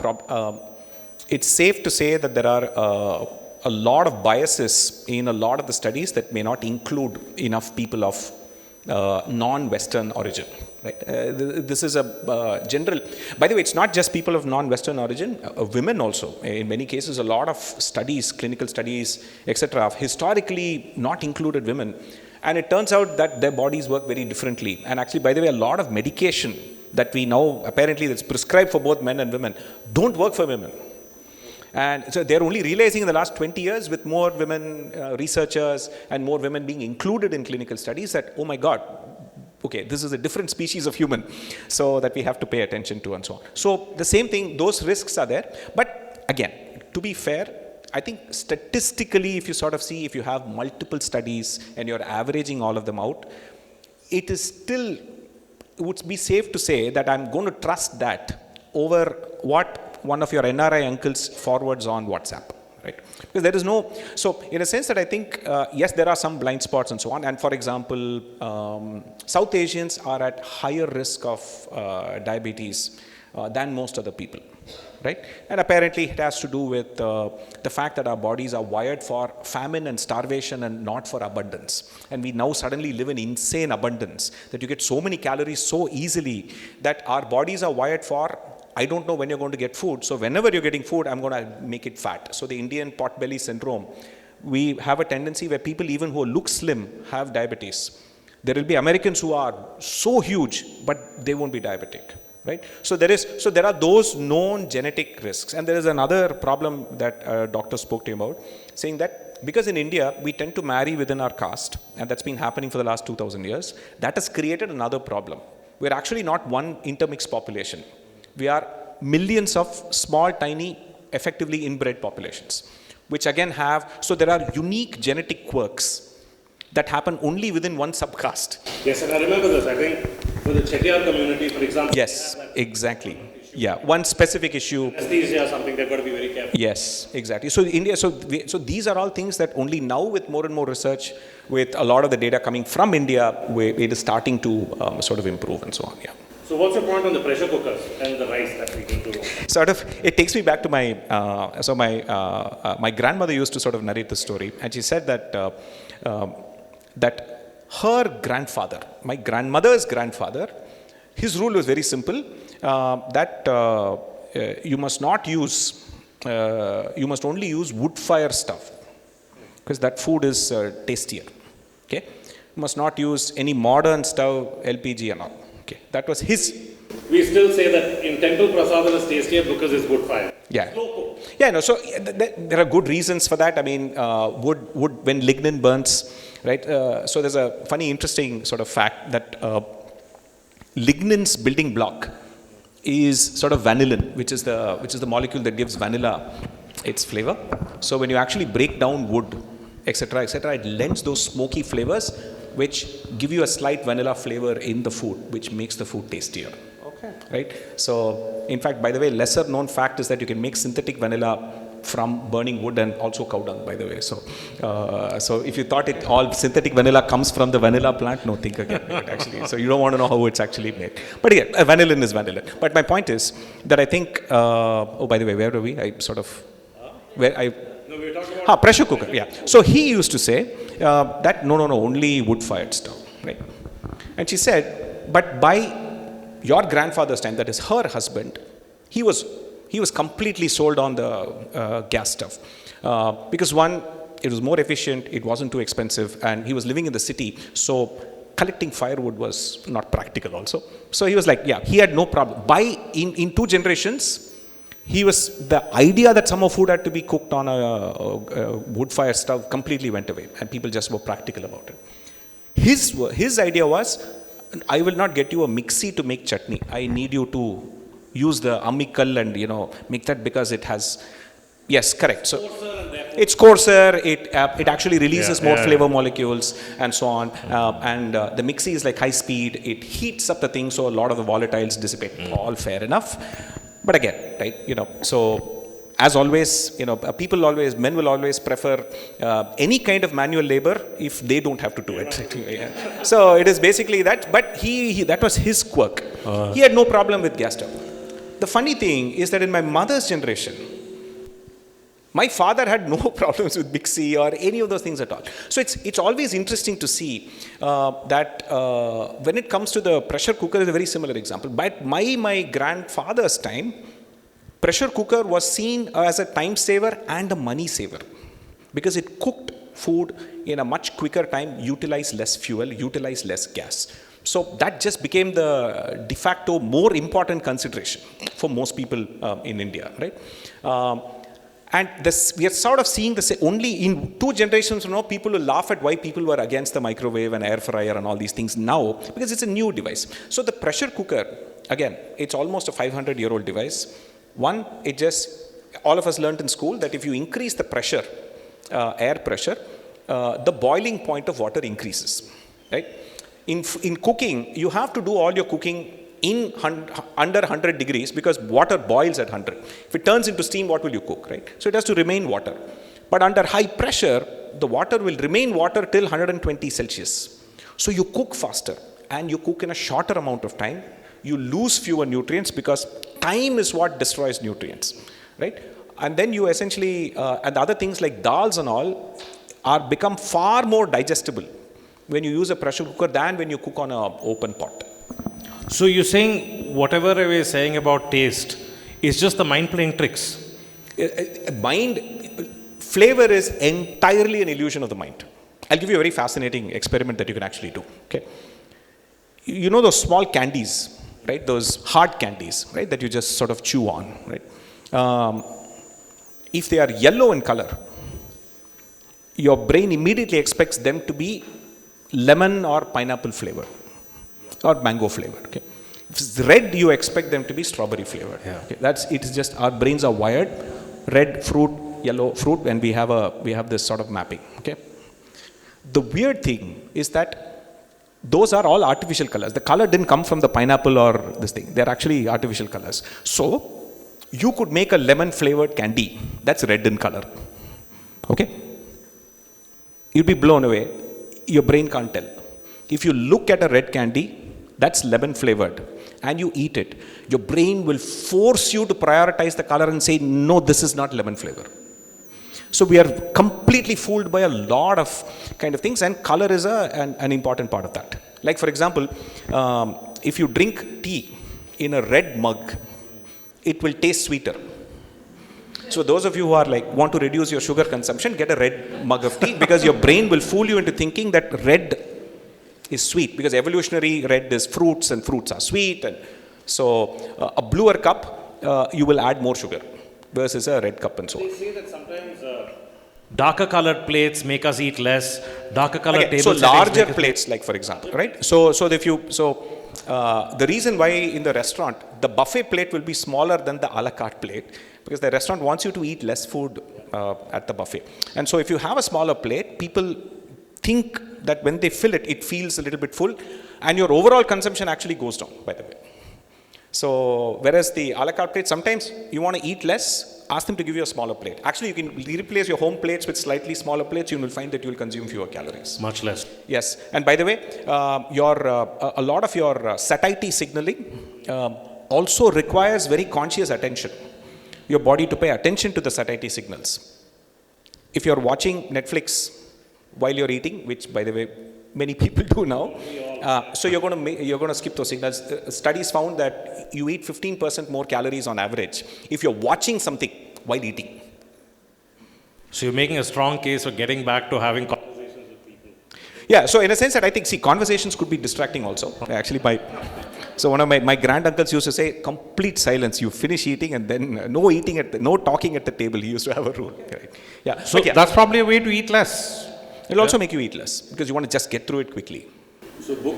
it's safe to say that there are a lot of biases in a lot of the studies that may not include enough people of non-Western origin. Right? This is a general. By the way, it's not just people of non-Western origin. Women also. In many cases, a lot of studies, clinical studies, etc., have historically not included women. And it turns out that their bodies work very differently. And actually, by the way, a lot of medication that we know apparently that's prescribed for both men and women don't work for women. And so they're only realizing in the last 20 years with more women researchers and more women being included in clinical studies that, oh my God, okay, this is a different species of human, so that we have to pay attention to and so on. So the same thing, those risks are there. But again, to be fair, I think statistically, if you sort of see, if you have multiple studies and you're averaging all of them out, it is still, it would be safe to say that I'm going to trust that over what one of your NRI uncles forwards on WhatsApp, right? Because there is no, so in a sense that I think, yes, there are some blind spots and so on. And for example, South Asians are at higher risk of diabetes than most other people, right? And apparently it has to do with the fact that our bodies are wired for famine and starvation and not for abundance. And we now suddenly live in insane abundance that you get so many calories so easily that our bodies are wired for, I don't know when you're going to get food. So whenever you're getting food, I'm going to make it fat. So the Indian potbelly syndrome, we have a tendency where people even who look slim have diabetes. There will be Americans who are so huge, but they won't be diabetic, right? So there are those known genetic risks. And there is another problem that a doctor spoke to you about, saying that because in India, we tend to marry within our caste, and that's been happening for the last 2000 years, that has created another problem. We're actually not one intermixed population. We are millions of small, tiny, effectively inbred populations, which again have, so there are unique genetic quirks that happen only within one subcaste. Yes, and I remember this. I think for the Chettiar community, for example. Yes, exactly. Yeah, one specific issue. Anesthesia, something they've got to be very careful. Yes, exactly. So India, so these are all things that only now with more and more research, with a lot of the data coming from India, it is starting to sort of improve and so on. Yeah. So what's your point on the pressure cookers and the rice that we can do? Sort of, it takes me back to my, my grandmother used to sort of narrate the story, and she said that, that her grandfather, my grandmother's grandfather, his rule was very simple. you must not use, you must only use wood fire stuff, because that food is tastier. Okay, you must not use any modern stove, LPG and all. Okay, that was his. We still say that in temple prasadam is tastier because it's wood fire. Yeah. Yeah, no, so there are good reasons for that. I mean, wood when lignin burns, right? So there's a funny, interesting sort of fact that lignin's building block is sort of vanillin, which is the molecule that gives vanilla its flavor. So when you actually break down wood, etc., it lends those smoky flavors, which give you a slight vanilla flavor in the food, which makes the food tastier. Okay. Right? So, in fact, by the way, lesser known fact is that you can make synthetic vanilla from burning wood and also cow dung, by the way. So, so if you thought it all synthetic vanilla comes from the vanilla plant, no, think again. Actually, so you don't want to know how it's actually made. But yeah, vanillin is vanillin. But my point is that I think. Oh, by the way, where were we? I sort of where I. No, we were talking about pressure cooker. Yeah. So he used to say that no, only wood-fired stove, right? And she said, but by your grandfather's time, that is her husband, he was completely sold on the gas stove because one, it was more efficient, it wasn't too expensive, and he was living in the city, so collecting firewood was not practical also. So he was like, yeah, he had no problem. In 2 generations, the idea that summer food had to be cooked on a wood fire stove completely went away, and people just were practical about it. His idea was, I will not get you a mixie to make chutney. I need you to use the amikal and make that, because it has, yes, correct. So it's coarser. It actually releases more flavor molecules and so on. And the mixie is like high speed. It heats up the thing, so a lot of the volatiles dissipate. All fair enough. But again, right? So as always, men will always prefer any kind of manual labor if they don't have to do it. Yeah. So it is basically that. But that was his quirk. He had no problem with gas stove. The funny thing is that in my mother's generation, my father had no problems with mixie or any of those things at all. So it's always interesting to see that when it comes to the pressure cooker, is a very similar example. But my grandfather's time, pressure cooker was seen as a time saver and a money saver, because it cooked food in a much quicker time, utilized less fuel, utilized less gas. So that just became the de facto more important consideration for most people in India, right? And we are sort of seeing this only in 2 generations from now. People will laugh at why people were against the microwave and air fryer and all these things now, because it's a new device. So the pressure cooker, again, it's almost a 500-year-old device. One, all of us learned in school that if you increase the pressure, air pressure, the boiling point of water increases, right? In cooking, you have to do all your cooking under 100 degrees, because water boils at 100. If it turns into steam, what will you cook, right? So it has to remain water. But under high pressure, the water will remain water till 120 Celsius. So you cook faster, and you cook in a shorter amount of time. You lose fewer nutrients, because time is what destroys nutrients, right? And then you essentially, and other things like dals and all become far more digestible when you use a pressure cooker than when you cook on an open pot. So you're saying whatever I was saying about taste is just the mind playing tricks? Flavor is entirely an illusion of the mind. I'll give you a very fascinating experiment that you can actually do. Okay, you know those small candies, right? Those hard candies, right? That you just sort of chew on, right? If they are yellow in color, your brain immediately expects them to be lemon or pineapple flavored or mango flavored. Okay, if it's red, you expect them to be strawberry flavored. Yeah. Okay? It is just our brains are wired. Red fruit, yellow fruit, and we have this sort of mapping. Okay, the weird thing is that those are all artificial colors. The color didn't come from the pineapple or this thing. They're actually artificial colors. So you could make a lemon flavored candy that's red in color. Okay, you'd be blown away. Your brain can't tell. If you look at a red candy that's lemon flavored and you eat it, your brain will force you to prioritize the color and say, no, this is not lemon flavor. So we are completely fooled by a lot of kind of things, and color is an important part of that. Like, for example, if you drink tea, in a red mug, it will taste sweeter. So those of you who are like want to reduce your sugar consumption, get a red mug of tea because your brain will fool you into thinking that red is sweet because evolutionary red is fruits and fruits are sweet, and so a bluer cup you will add more sugar versus a red cup and so on. They say that sometimes darker colored plates make us eat less. Darker colored Okay, table so settings larger make us- plates, like for example, right? The reason why in the restaurant the buffet plate will be smaller than the a la carte plate because the restaurant wants you to eat less food at the buffet. And so if you have a smaller plate, people think that when they fill it, it feels a little bit full, and your overall consumption actually goes down, by the way. So whereas the a la carte plate, sometimes you want to eat less, ask them to give you a smaller plate. Actually, you can replace your home plates with slightly smaller plates. You will find that you will consume fewer calories. Much less. Yes, and by the way, a lot of your satiety signaling also requires very conscious attention. Your body to pay attention to the satiety signals. If you're watching Netflix while you're eating, which by the way many people do now, so you're going to skip those signals. Studies found that you eat 15% more calories on average if you're watching something while eating. So you're making a strong case for getting back to having conversations with people. Yeah, so in a sense that I think, see, conversations could be distracting also. Actually, so one of my granduncles used to say, complete silence. You finish eating and then no talking at the table. He used to have a rule. Right? Yeah. So yeah, that's probably a way to eat less. it'll also make you eat less because you want to just get through it quickly. So book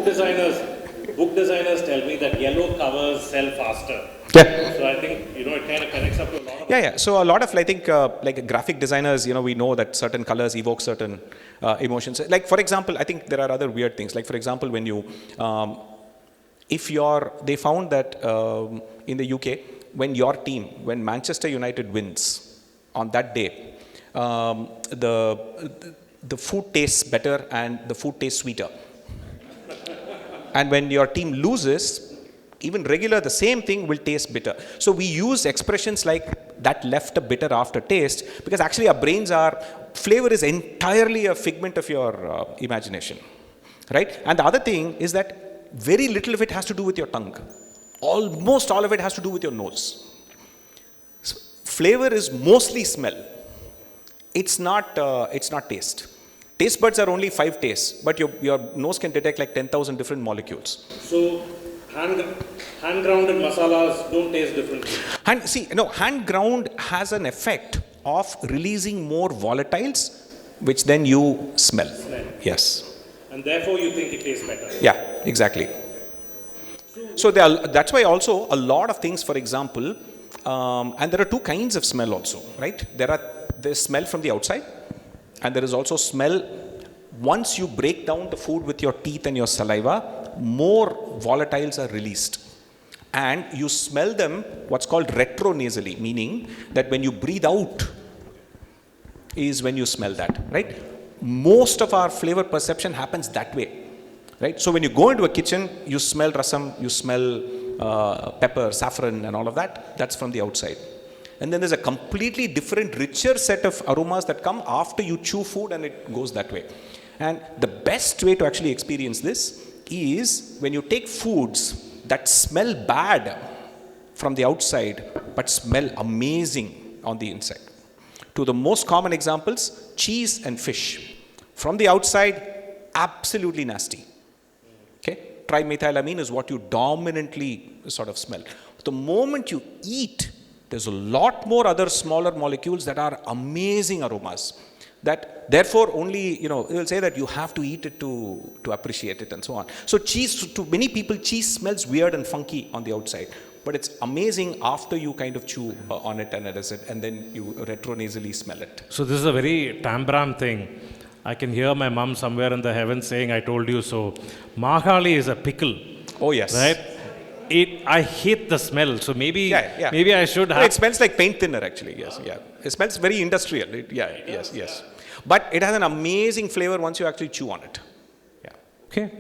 designers tell me that yellow covers sell faster. Yeah. So I think it kind of connects up to a lot of. Yeah. So a lot of, I think, like graphic designers, we know that certain colors evoke certain emotions. Like for example, I think there are other weird things. Like for example, when you, they found that in the UK, when Manchester United wins on that day, the food tastes better and the food tastes sweeter. And when your team loses, even the same thing will taste bitter. So we use expressions like that left a bitter aftertaste because actually our brains flavor is entirely a figment of your imagination, right? And the other thing is that very little of it has to do with your tongue. Almost all of it has to do with your nose. So flavor is mostly smell. It's not taste. Taste buds are only 5 tastes, but your nose can detect like 10,000 different molecules. So hand grounded masalas don't taste differently. Hand ground has an effect of releasing more volatiles, which then you smell. Yes. And therefore you think it tastes better. Yeah, exactly. So that's why also a lot of things, for example, and there are 2 kinds of smell also, right? There's smell from the outside, and there is also smell once you break down the food with your teeth and your saliva, more volatiles are released. And you smell them what's called retronasally, meaning that when you breathe out is when you smell that, right? Most of our flavor perception happens that way, right? So when you go into a kitchen, you smell rasam, you smell pepper, saffron and all of that. That's from the outside. And then there's a completely different, richer set of aromas that come after you chew food, and it goes that way. And the best way to actually experience this is when you take foods that smell bad from the outside but smell amazing on the inside. To the most common examples, cheese and fish. From the outside, absolutely nasty. Okay? Trimethylamine is what you dominantly sort of smell. The moment you eat, there's a lot more other smaller molecules that are amazing aromas. That therefore only, they will say that you have to eat it to appreciate it and so on. So cheese, to many people, cheese smells weird and funky on the outside. But it's amazing after you kind of chew on it and then you retronasally smell it. So this is a very Tambram thing. I can hear my mom somewhere in the heavens saying, I told you so. Mahali is a pickle. Oh yes. Right? I hate the smell, so maybe I should have. It smells like paint thinner, actually. Yes, yeah. It smells very industrial. Yes. But it has an amazing flavor once you actually chew on it. Yeah. Okay.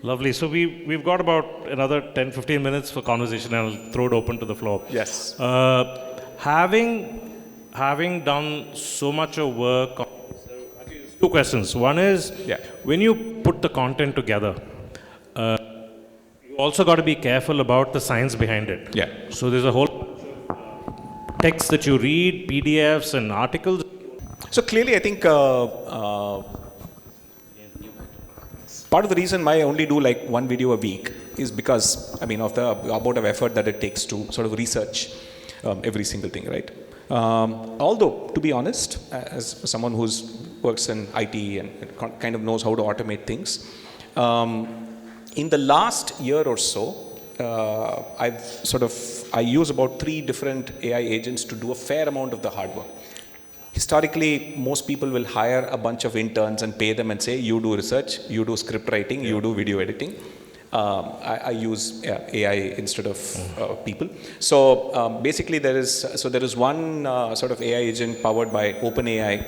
Lovely. So we've got about another 10-15 minutes for conversation, and I'll throw it open to the floor. Yes. Having done so much of work, actually, 2 questions. One is, when you put the content together, you Also got to be careful about the science behind it. Yeah. So there's a whole text that you read, PDFs and articles. So clearly, I think part of the reason why I only do like one video a week is because, I mean, of the amount of effort that it takes to sort of research every single thing, right? Although, to be honest, as someone who's works in IT and kind of knows how to automate things, in the last year or so, I use about 3 different AI agents to do a fair amount of the hard work. Historically, most people will hire a bunch of interns and pay them and say, you do research, you do script writing, you do video editing. I use AI instead of people. So basically there is one sort of AI agent powered by OpenAI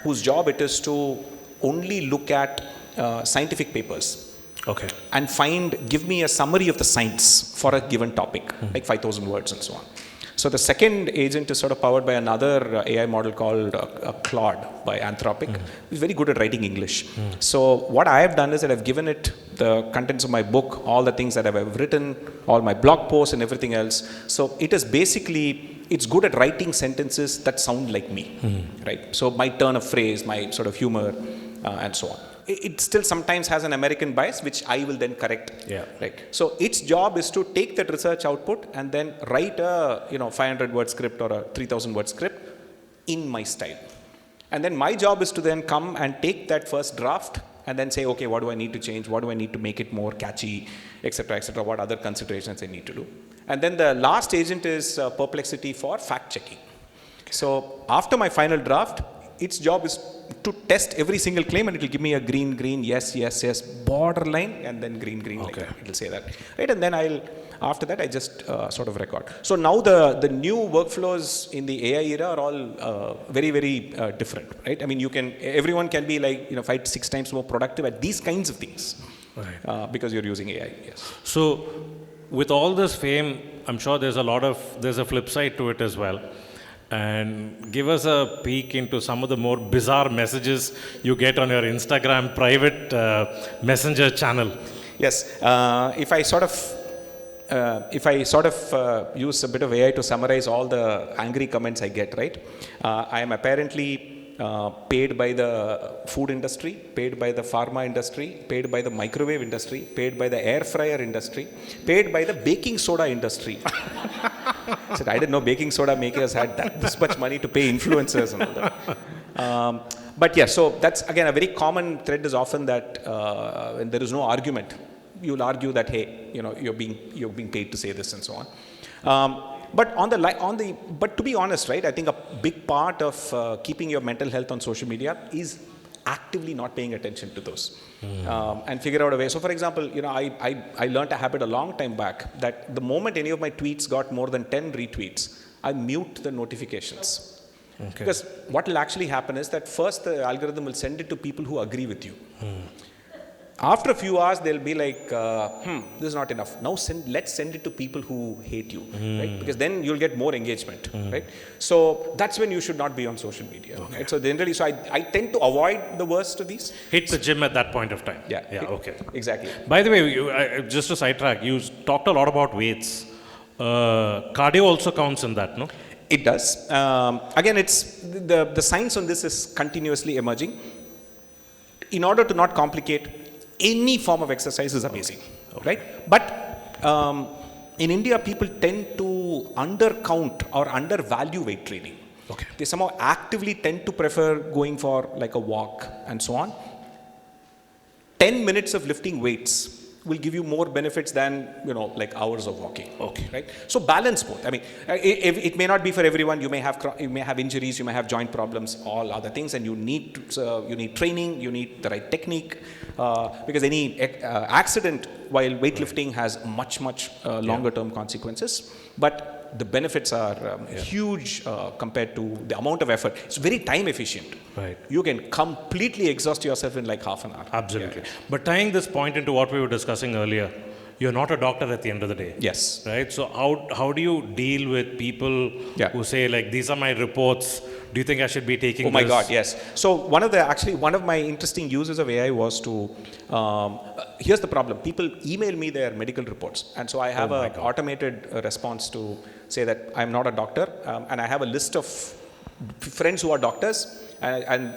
whose job it is to only look at scientific papers. Okay. And give me a summary of the science for a given topic, like 5,000 words and so on. So the second agent is sort of powered by another AI model called Claude by Anthropic. It's very good at writing English. So what I have done is that I've given it the contents of my book, all the things that I've written, all my blog posts and everything else. So it is basically, it's good at writing sentences that sound like me, right? So my turn of phrase, my sort of humor, and so on. It still sometimes has an American bias, which I will then correct. Yeah. Right. So its job is to take that research output and then write a 500 word script or a 3,000 word script in my style. And then my job is to then come and take that first draft and then say, okay, what do I need to change? What do I need to make it more catchy, etc., etc. What other considerations I need to do? And then the last agent is Perplexity for fact checking. So after my final draft, its job is to test every single claim and it will give me a green, yes, borderline, and then green, Okay. like it will say that. Right, and then after that I just sort of record. So now the new workflows in the AI era are all very, very different, right? I mean, everyone can be like, 5-6 times more productive at these kinds of things, because you're using AI, yes. So with all this fame, I'm sure there's a flip side to it as well. And give us a peek into some of the more bizarre messages you get on your Instagram private messenger channel. Yes, if I sort of use a bit of AI to summarize all the angry comments I get, right? I am apparently paid by the food industry, paid by the pharma industry, paid by the microwave industry, paid by the air fryer industry, paid by the baking soda industry. I said, I didn't know baking soda makers had this much money to pay influencers and all that. But yeah, so that's again a very common thread is often that when there is no argument, you'll argue that, hey, you're being paid to say this and so on. But to be honest, right, I think a big part of keeping your mental health on social media is actively not paying attention to those and figure out a way. So for example, I learned a habit a long time back that the moment any of my tweets got more than 10 retweets, I mute the notifications. Okay. Because what will actually happen is that first the algorithm will send it to people who agree with you. After a few hours, they'll be like, this is not enough. Now let's send it to people who hate you, right? Because then you'll get more engagement, right? So that's when you should not be on social media. Okay. Right? So generally, I tend to avoid the worst of these. Hit the gym at that point of time. Yeah. Okay. Exactly. By the way, just to sidetrack, you talked a lot about weights. Cardio also counts in that, no? It does. Again, it's the science on this is continuously emerging. In order to not complicate, any form of exercise is amazing, right? But in India, people tend to undercount or undervalue weight training. Okay. They somehow actively tend to prefer going for like a walk and so on. 10 minutes of lifting weights will give you more benefits than, like hours of walking. Okay. Right? So balance both. I mean, it may not be for everyone. You may have injuries, you may have joint problems, all other things, and you need training, you need the right technique, because any accident while weightlifting has much longer term consequences. But the benefits are huge compared to the amount of effort. It's very time efficient. Right. You can completely exhaust yourself in like half an hour. Absolutely. Yeah. But tying this point into what we were discussing earlier, you're not a doctor at the end of the day. Yes. Right? So how do you deal with people who say, like, these are my reports, do you think I should be taking Oh my this? God, yes. So one of my interesting uses of AI was to, here's the problem. People email me their medical reports. And so I have an automated response to say that I'm not a doctor. And I have a list of friends who are doctors. And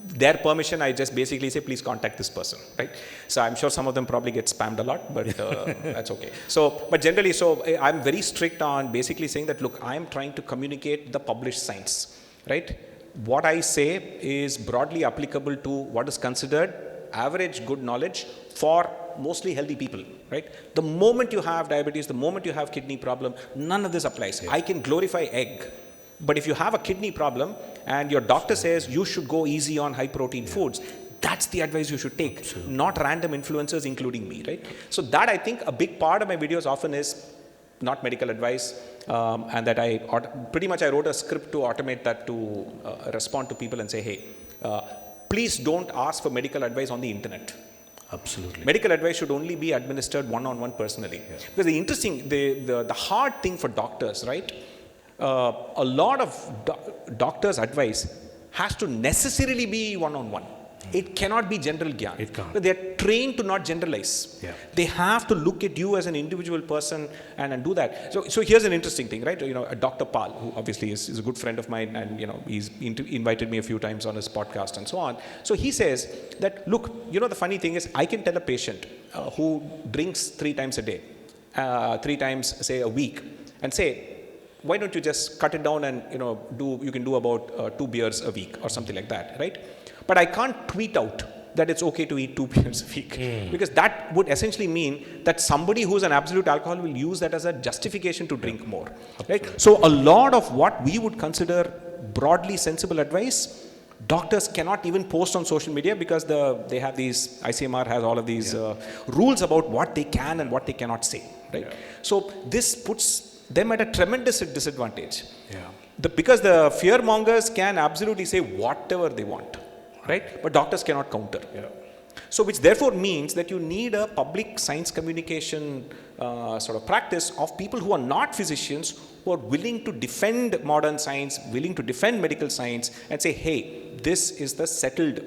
their permission, I just basically say, please contact this person, right? So I'm sure some of them probably get spammed a lot, but that's okay. So, but generally, I'm very strict on basically saying that, look, I'm trying to communicate the published science, right? What I say is broadly applicable to what is considered average good knowledge for mostly healthy people, right? The moment you have diabetes, the moment you have kidney problem, none of this applies. I can glorify egg. But if you have a kidney problem and your doctor says you should go easy on high protein foods, that's the advice you should take, not random influencers, including me, right? So that, I think, a big part of my videos often is not medical advice, and that I wrote a script to automate that to respond to people and say, hey, please don't ask for medical advice on the internet. Absolutely. Medical advice should only be administered one-on-one personally. Because the hard thing for doctors, right? A lot of doctors' advice has to necessarily be one-on-one. It cannot be general gyan. It can't. They are trained to not generalize. Yeah. They have to look at you as an individual person and do that. So here's an interesting thing, right? Dr. Pal, who obviously is a good friend of mine, and he's invited me a few times on his podcast and so on. So he says that, look, the funny thing is, I can tell a patient who drinks 3 times a day, 3 times, say, a week, and say, why don't you just cut it down and you can do about 2 beers a week or something like that, right? But I can't tweet out that it's okay to eat 2 beers a week, because that would essentially mean that somebody who's an absolute alcoholic will use that as a justification to drink more, right? So a lot of what we would consider broadly sensible advice, doctors cannot even post on social media, because they have these, ICMR has all of these rules about what they can and what they cannot say, right? So this puts them at a tremendous disadvantage. Because the fear mongers can absolutely say whatever they want, right? But doctors cannot counter. So which therefore means that you need a public science communication sort of practice of people who are not physicians, who are willing to defend modern science, willing to defend medical science, and say, hey, this is the settled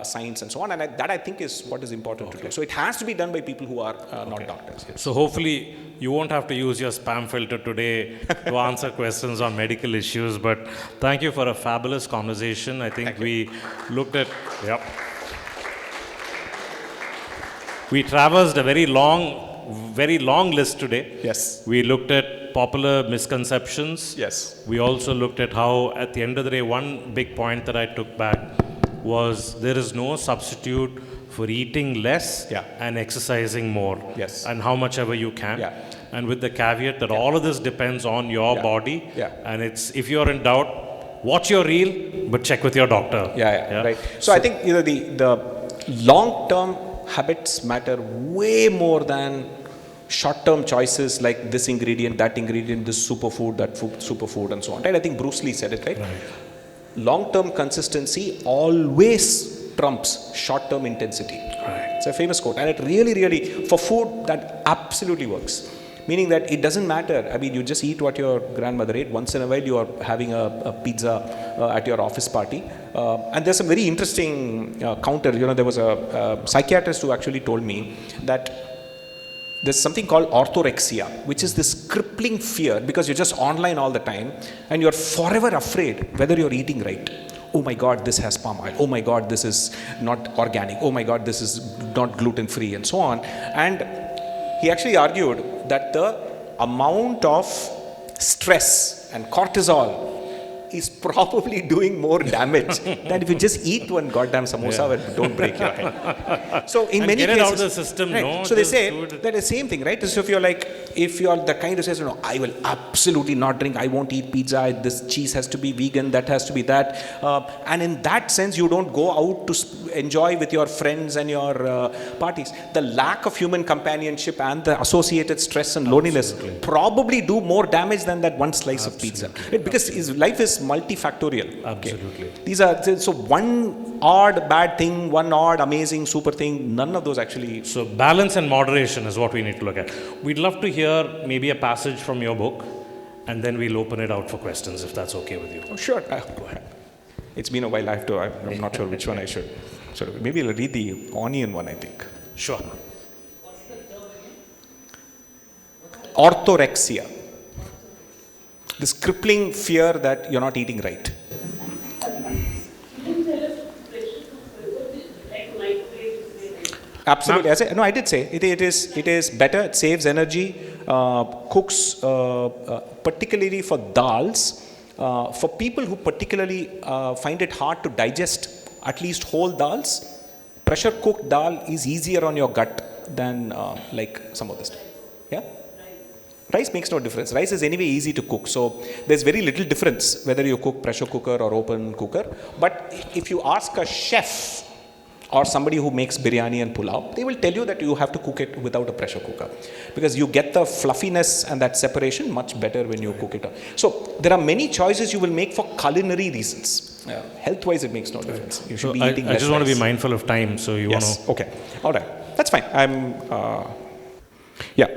science and so on. And that, I think, is what is important to do. So it has to be done by people who are not doctors. So hopefully you won't have to use your spam filter today to answer questions on medical issues. But thank you for a fabulous conversation. I think we looked at... We traversed a very long list today. Yes. We looked at popular misconceptions. Yes. We also looked at how, at the end of the day, one big point that I took back was there is no substitute for eating less and exercising more. Yes. And how much ever you can. And with the caveat that all of this depends on your body. And it's, if you're in doubt, watch your reel, but check with your doctor. Right. So I think the long-term habits matter way more than short-term choices like this ingredient, that ingredient, this superfood, that superfood, and so on. Right? I think Bruce Lee said it, right? Long-term consistency always trumps short-term intensity. It's a famous quote, and it really, for food, that absolutely works. Meaning that it doesn't matter. I mean, you just eat what your grandmother ate. Once in a while, you are having a pizza at your office party. And there's some very interesting counter. There was a psychiatrist who actually told me that there's something called orthorexia, which is this crippling fear because you're just online all the time and you're forever afraid whether you're eating right. Oh my God, this has palm oil. Oh my God, this is not organic. Oh my God, this is not gluten-free, and so on. And he actually argued that the amount of stress and cortisol is probably doing more damage than if you just eat one goddamn samosa and don't break your head. So in many get cases, it out of the system, right? no, So they say that the same thing, right? So if you're the kind who says, I will absolutely not drink, I won't eat pizza, this cheese has to be vegan, that has to be that. And in that sense, you don't go out to enjoy with your friends and your parties. The lack of human companionship and the associated stress and loneliness probably do more damage than that one slice of pizza. Right? Because life is multifactorial. Absolutely. Okay. These are, so one odd bad thing, one odd amazing super thing, none of those actually. So balance and moderation is what we need to look at. We'd love to hear maybe a passage from your book and then we'll open it out for questions if that's okay with you. Oh, sure. Go ahead. It's been a while. I'm not sure which one I should. So maybe I'll read the onion one, I think. Sure. Orthorexia. This crippling fear that you're not eating right. Absolutely. I did say it is better. It saves energy. Cooks, particularly for dals. For people who particularly find it hard to digest at least whole dals, pressure cooked dal is easier on your gut than like some of this stuff. Yeah. Rice makes no difference. Rice is anyway easy to cook. So there's very little difference whether you cook pressure cooker or open cooker. But if you ask a chef or somebody who makes biryani and pulao, they will tell you that you have to cook it without a pressure cooker. Because you get the fluffiness and that separation much better when you cook it. So there are many choices you will make for culinary reasons. Health-wise, it makes no difference. You should be eating less I just want to be rice. mindful of time, so you want to... Okay. All right. That's fine.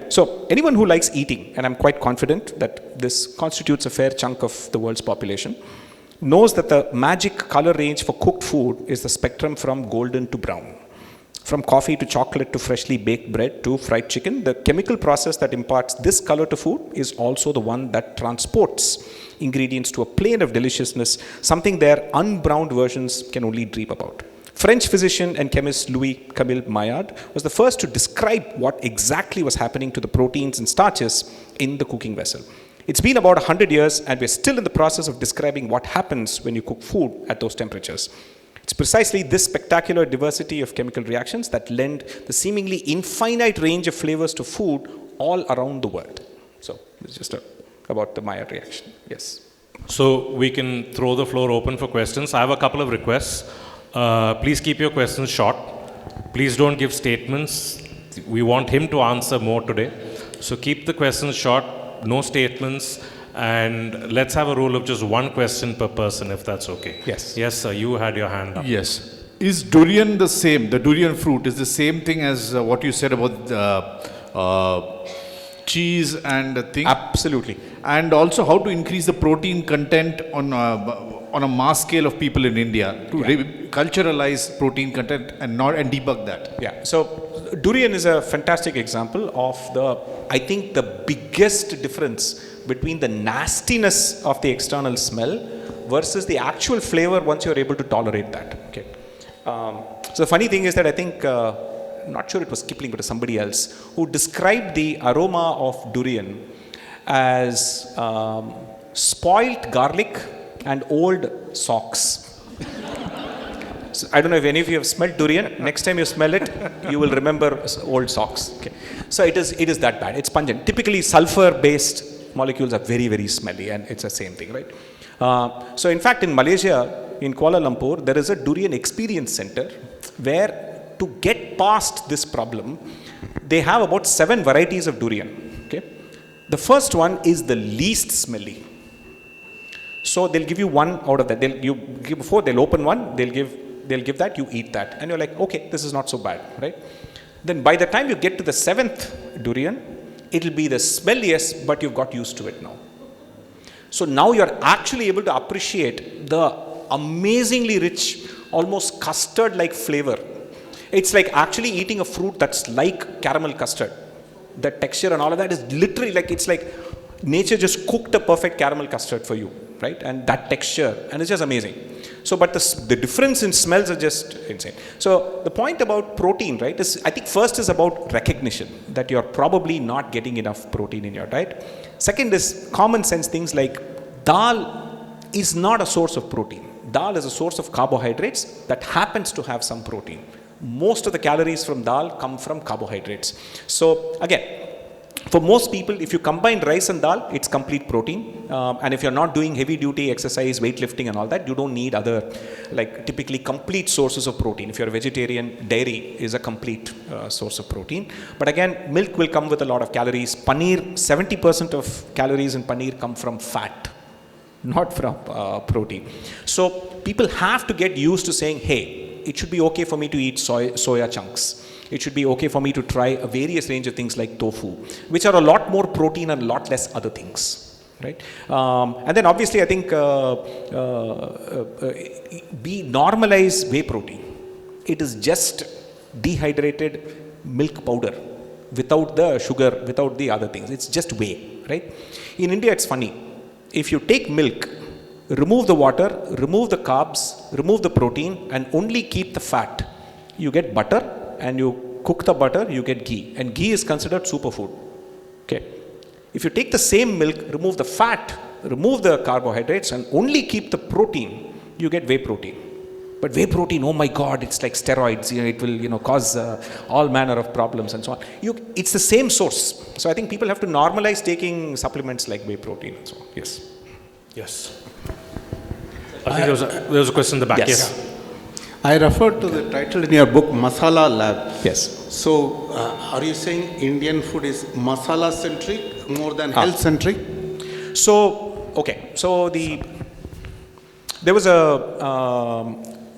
So anyone who likes eating, and I'm quite confident that this constitutes a fair chunk of the world's population, knows that the magic color range for cooked food is the spectrum from golden to brown. From coffee to chocolate to freshly baked bread to fried chicken, the chemical process that imparts this color to food is also the one that transports ingredients to a plane of deliciousness, something their unbrowned versions can only dream about. French physician and chemist Louis-Camille Maillard was the first to describe what exactly was happening to the proteins and starches in the cooking vessel. It's been about 100 years and we're still in the process of describing what happens when you cook food at those temperatures. It's precisely this spectacular diversity of chemical reactions that lend the seemingly infinite range of flavors to food all around the world. So it's just about the Maillard reaction. Yes. So we can throw the floor open for questions. I have a couple of requests. Please keep your questions short. Please don't give statements. We want him to answer more today. So keep the questions short, no statements, and let's have a rule of just one question per person, if that's okay. Yes. Yes, sir, you had your hand up. Yes. Is durian the same, the durian fruit is the same thing as what you said about cheese and the thing? Absolutely. And also how to increase the protein content on a mass scale of people in India to culturalize protein content and debug that. Yeah. So durian is a fantastic example of I think the biggest difference between the nastiness of the external smell versus the actual flavor once you're able to tolerate that. Okay. So the funny thing is that I think, I'm not sure it was Kipling, but it was somebody else who described the aroma of durian as spoilt garlic and old socks. So I don't know if any of you have smelled durian. Next time you smell it, you will remember old socks. Okay. So it is that bad. It's pungent. Typically sulfur-based molecules are very, very smelly, and it's the same thing, right? So in fact, in Malaysia, in Kuala Lumpur, there is a durian experience center where to get past this problem, they have about 7 varieties of durian. Okay. The first one is the least smelly. So they'll give you one out of that. They'll open one, they'll give that, you eat that. And you're like, okay, this is not so bad, right? Then by the time you get to the 7th durian, it'll be the smelliest, but you've got used to it now. So now you're actually able to appreciate the amazingly rich, almost custard-like flavor. It's like actually eating a fruit that's like caramel custard. The texture and all of that is literally like, it's like nature just cooked a perfect caramel custard for you, right? And that texture, and it's just amazing. So, but the difference in smells are just insane. So the point about protein, right, is I think first is about recognition that you're probably not getting enough protein in your diet. Second is common sense things like dal is not a source of protein. Dal is a source of carbohydrates that happens to have some protein. Most of the calories from dal come from carbohydrates. So again, for most people, if you combine rice and dal, it's complete protein. And if you're not doing heavy duty exercise, weightlifting and all that, you don't need other, like typically complete sources of protein. If you're a vegetarian, dairy is a complete source of protein. But again, milk will come with a lot of calories. Paneer, 70% of calories in paneer come from fat, not from protein. So people have to get used to saying, hey, it should be okay for me to eat soya chunks. It should be okay for me to try a various range of things like tofu, which are a lot more protein and a lot less other things. right? And then obviously I think we normalize whey protein. It is just dehydrated milk powder without the sugar, without the other things. It's just whey, right? In India, it's funny. If you take milk, remove the water, remove the carbs, remove the protein, and only keep the fat, you get butter, and you cook the butter, you get ghee. And ghee is considered superfood. Okay. If you take the same milk, remove the fat, remove the carbohydrates, and only keep the protein, you get whey protein. But whey protein, oh my God, it's like steroids. It will, cause all manner of problems and so on. It's the same source. So I think people have to normalize taking supplements like whey protein and so on. Yes. Yes. I think there was a question in the back. Yes. I referred to the title in your book, Masala Lab. Yes. So, are you saying Indian food is masala-centric more than health-centric? So, okay. So, there was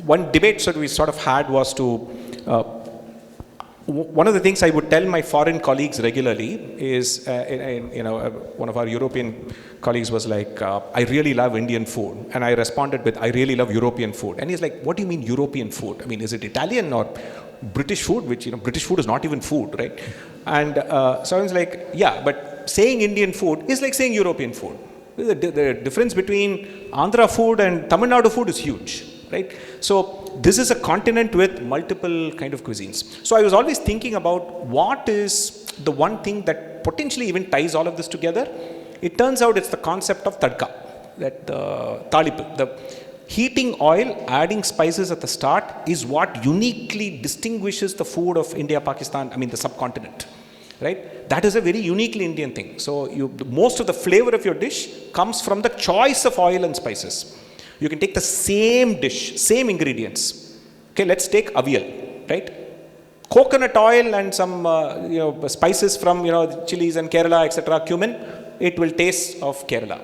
one debate that we sort of had was to, one of the things I would tell my foreign colleagues regularly is, one of our European colleagues was like, I really love Indian food. And I responded with, I really love European food. And he's like, what do you mean European food? I mean, is it Italian or British food? Which, British food is not even food, right? And so I was like, yeah, but saying Indian food is like saying European food. The difference between Andhra food and Tamil Nadu food is huge, right? So this is a continent with multiple kind of cuisines. So I was always thinking about what is the one thing that potentially even ties all of this together. It turns out it's the concept of tadka, that talipu, the heating oil, adding spices at the start is what uniquely distinguishes the food of India, Pakistan, the subcontinent. Right? That is a very uniquely Indian thing. So most of the flavor of your dish comes from the choice of oil and spices. You can take the same dish, same ingredients. Okay, let's take avial, right? Coconut oil and some spices from chilies and Kerala, etc., cumin, it will taste of Kerala.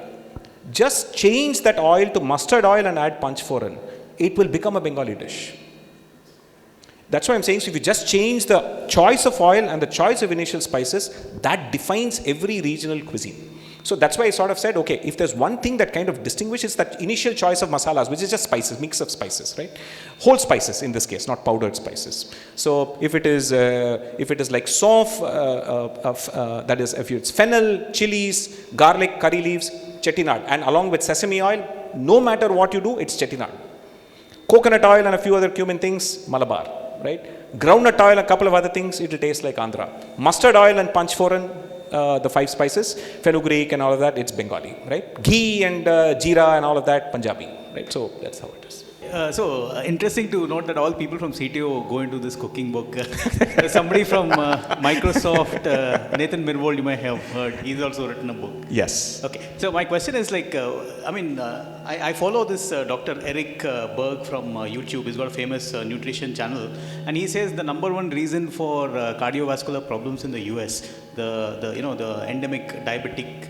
Just change that oil to mustard oil and add panchforan. It will become a Bengali dish. That's why I'm saying, so if you just change the choice of oil and the choice of initial spices, that defines every regional cuisine. So that's why I sort of said, okay, if there's one thing that kind of distinguishes that initial choice of masalas, which is just spices, mix of spices, right? Whole spices in this case, not powdered spices. So if it is like saunf, that is, if it's fennel, chilies, garlic, curry leaves, chettinad, and along with sesame oil, no matter what you do, it's chettinad. Coconut oil and a few other cumin things, Malabar. Right? Groundnut oil, a couple of other things, it will taste like Andhra. Mustard oil and panchforan, the 5 spices, fenugreek and all of that, it's Bengali, right? Ghee and jeera and all of that, Punjabi, right? So that's how it is. Interesting to note that all people from CTO go into this cooking book. Somebody from Microsoft, Nathan Mirvold, you might have heard, he's also written a book. Yes. Okay, so my question is like, I follow this Dr. Eric Berg from YouTube. He's got a famous nutrition channel, and he says the number one reason for cardiovascular problems in the US, the endemic diabetic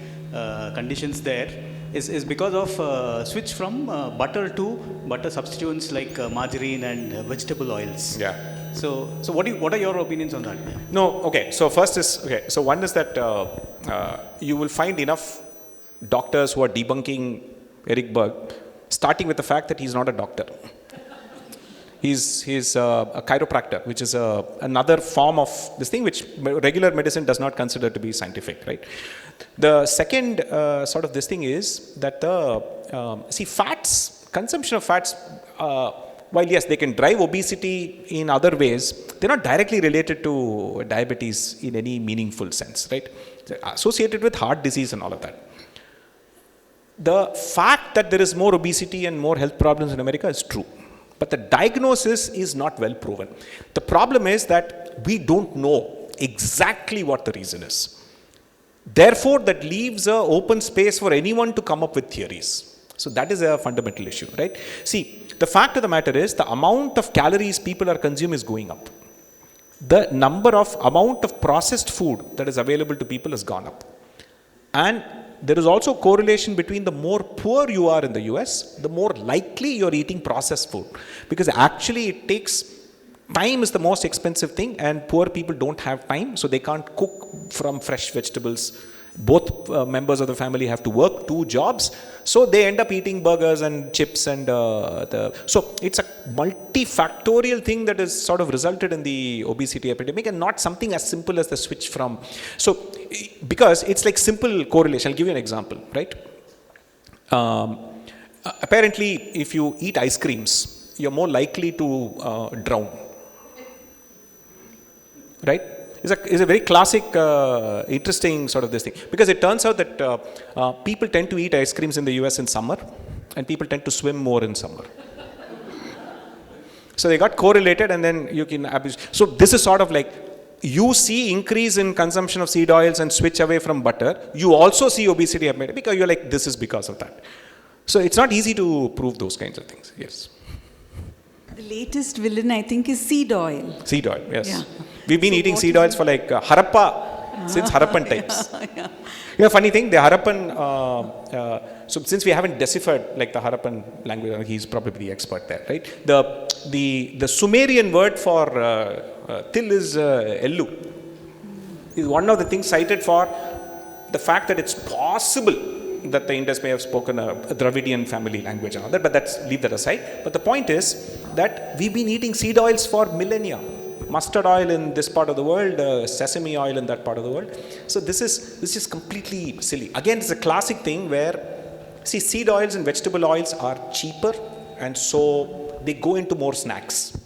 conditions there, is because of switch from butter to butter substituents like margarine and vegetable oils. Yeah. So what are your opinions on that? No, okay. So first is, okay. So one is that you will find enough doctors who are debunking Eric Berg, starting with the fact that he's not a doctor. He's a chiropractor, which is another form of this thing which regular medicine does not consider to be scientific, right? The second sort of this thing is that fats, consumption of fats, while yes, they can drive obesity in other ways, they're not directly related to diabetes in any meaningful sense, right? They're associated with heart disease and all of that. The fact that there is more obesity and more health problems in America is true. But the diagnosis is not well proven. The problem is that we don't know exactly what the reason is. Therefore, that leaves an open space for anyone to come up with theories. So that is a fundamental issue, right? See, the fact of the matter is the amount of calories people are consuming is going up. The amount of processed food that is available to people has gone up. And there is also correlation between the more poor you are in the US, the more likely you're eating processed food. Because actually it takes, time is the most expensive thing and poor people don't have time, so they can't cook from fresh vegetables Both members of the family have to work 2 jobs, so they end up eating burgers and chips and so it's a multifactorial thing that has sort of resulted in the obesity epidemic, and not something as simple as the switch from. So because it's like simple correlation. I'll give you an example, right? Apparently, if you eat ice creams, you're more likely to drown, right? It's a very classic, interesting sort of this thing. Because it turns out that people tend to eat ice creams in the US in summer, and people tend to swim more in summer. So they got correlated, and then you can abuse. So this is sort of like, you see increase in consumption of seed oils and switch away from butter. You also see obesity epidemic, because you're like, this is because of that. So it's not easy to prove those kinds of things. Yes. The latest villain, I think, is seed oil. Seed oil, yes. Yeah. We've been eating seed oils for like Harappa, since Harappan times. Yeah. You know, funny thing, the Harappan, so since we haven't deciphered like the Harappan language, he's probably the expert there, right? The Sumerian word for till is ellu. Is one of the things cited for the fact that it's possible that the Indus may have spoken a Dravidian family language and all that, but leave that aside. But the point is that we've been eating seed oils for millennia. Mustard oil in this part of the world, sesame oil in that part of the world. So this is completely silly. Again, it's a classic thing where, see, seed oils and vegetable oils are cheaper, and so they go into more snacks.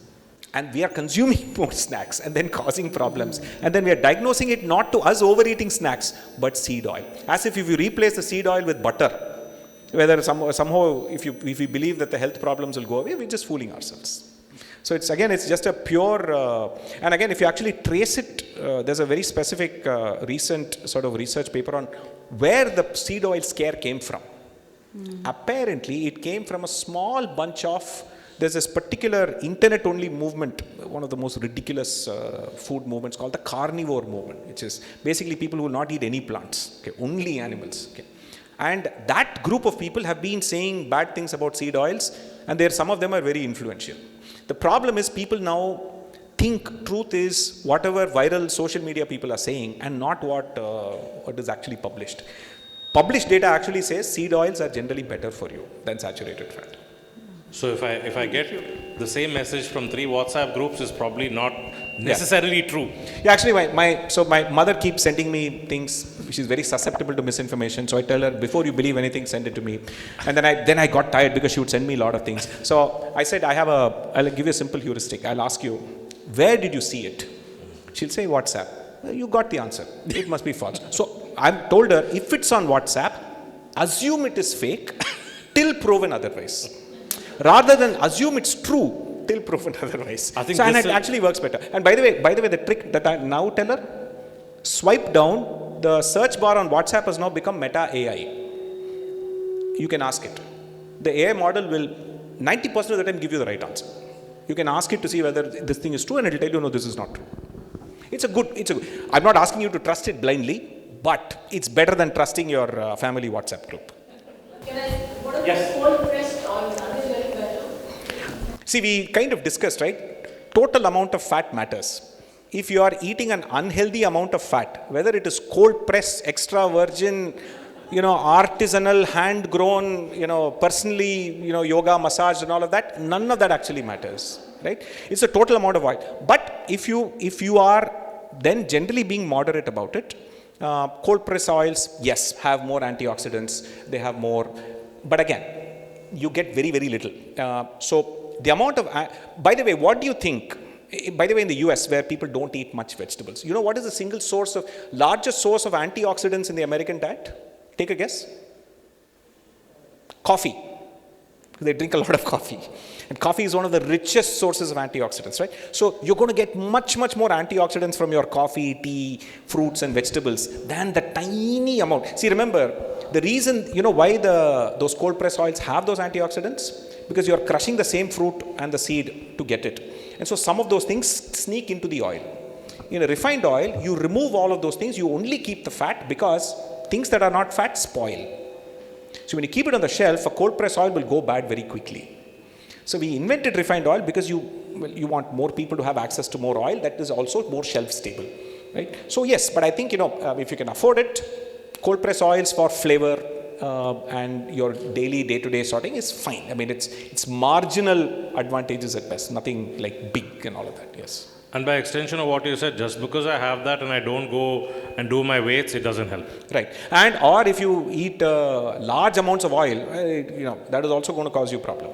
And we are consuming more snacks and then causing problems. And then we are diagnosing it not to us overeating snacks, but seed oil. As if you replace the seed oil with butter, whether somehow if we believe that the health problems will go away, we're just fooling ourselves. So it's just a pure, and again, if you actually trace it, there's a very specific recent sort of research paper on where the seed oil scare came from. Apparently, it came from a small bunch of, there's this particular internet-only movement, one of the most ridiculous food movements called the carnivore movement, which is basically people who will not eat any plants, okay, only animals. Okay. And that group of people have been saying bad things about seed oils, and some of them are very influential. The problem is people now think truth is whatever viral social media people are saying, and not what is actually published. Published data actually says seed oils are generally better for you than saturated fat. So if I get the same message from 3 WhatsApp groups, is probably not necessarily true. Yeah, actually, my mother keeps sending me things. She's very susceptible to misinformation. So I tell her, before you believe anything, send it to me. And then I got tired because she would send me a lot of things. So I said, I'll give you a simple heuristic. I'll ask you, where did you see it? She'll say WhatsApp. You got the answer. It must be false. So I told her, if it's on WhatsApp, assume it is fake till proven otherwise. Rather than assume it's true till proven otherwise. I think and it actually works better. And by the way, the trick that I now tell her, swipe down, the search bar on WhatsApp has now become Meta AI. You can ask it. The AI model will 90% of the time give you the right answer. You can ask it to see whether this thing is true, and it will tell you, no, this is not true. It's a good, I'm not asking you to trust it blindly, but it's better than trusting your family WhatsApp group. What about cold pressed oils? Are they very better? See, we kind of discussed, right? Total amount of fat matters. If you are eating an unhealthy amount of fat, whether it is cold pressed, extra virgin, artisanal, hand grown, personally, yoga, massage and all of that, none of that actually matters, right? It's a total amount of oil. But if you are then generally being moderate about it, cold press oils, yes, have more antioxidants, they have more, but again, you get very, very little. So the amount of, by the way, what do you think? By the way, in the US, where people don't eat much vegetables, you know what is the largest source of antioxidants in the American diet? Take a guess. Coffee. They drink a lot of coffee. And coffee is one of the richest sources of antioxidants, right? So you're going to get much, much more antioxidants from your coffee, tea, fruits and vegetables than the tiny amount. See, remember, the reason, why those cold press oils have those antioxidants? Because you're crushing the same fruit and the seed to get it. And so some of those things sneak into the oil. In a refined oil, you remove all of those things. You only keep the fat because things that are not fat spoil. So when you keep it on the shelf, a cold press oil will go bad very quickly. So we invented refined oil because you want more people to have access to more oil that is also more shelf stable, right? So yes, but I think, if you can afford it, cold press oils for flavor and your daily day-to-day sorting is fine. I mean, it's marginal advantages at best, nothing like big and all of that, yes. And by extension of what you said, just because I have that and I don't go and do my weights, it doesn't help. Right. And or if you eat large amounts of oil, that is also going to cause you problem.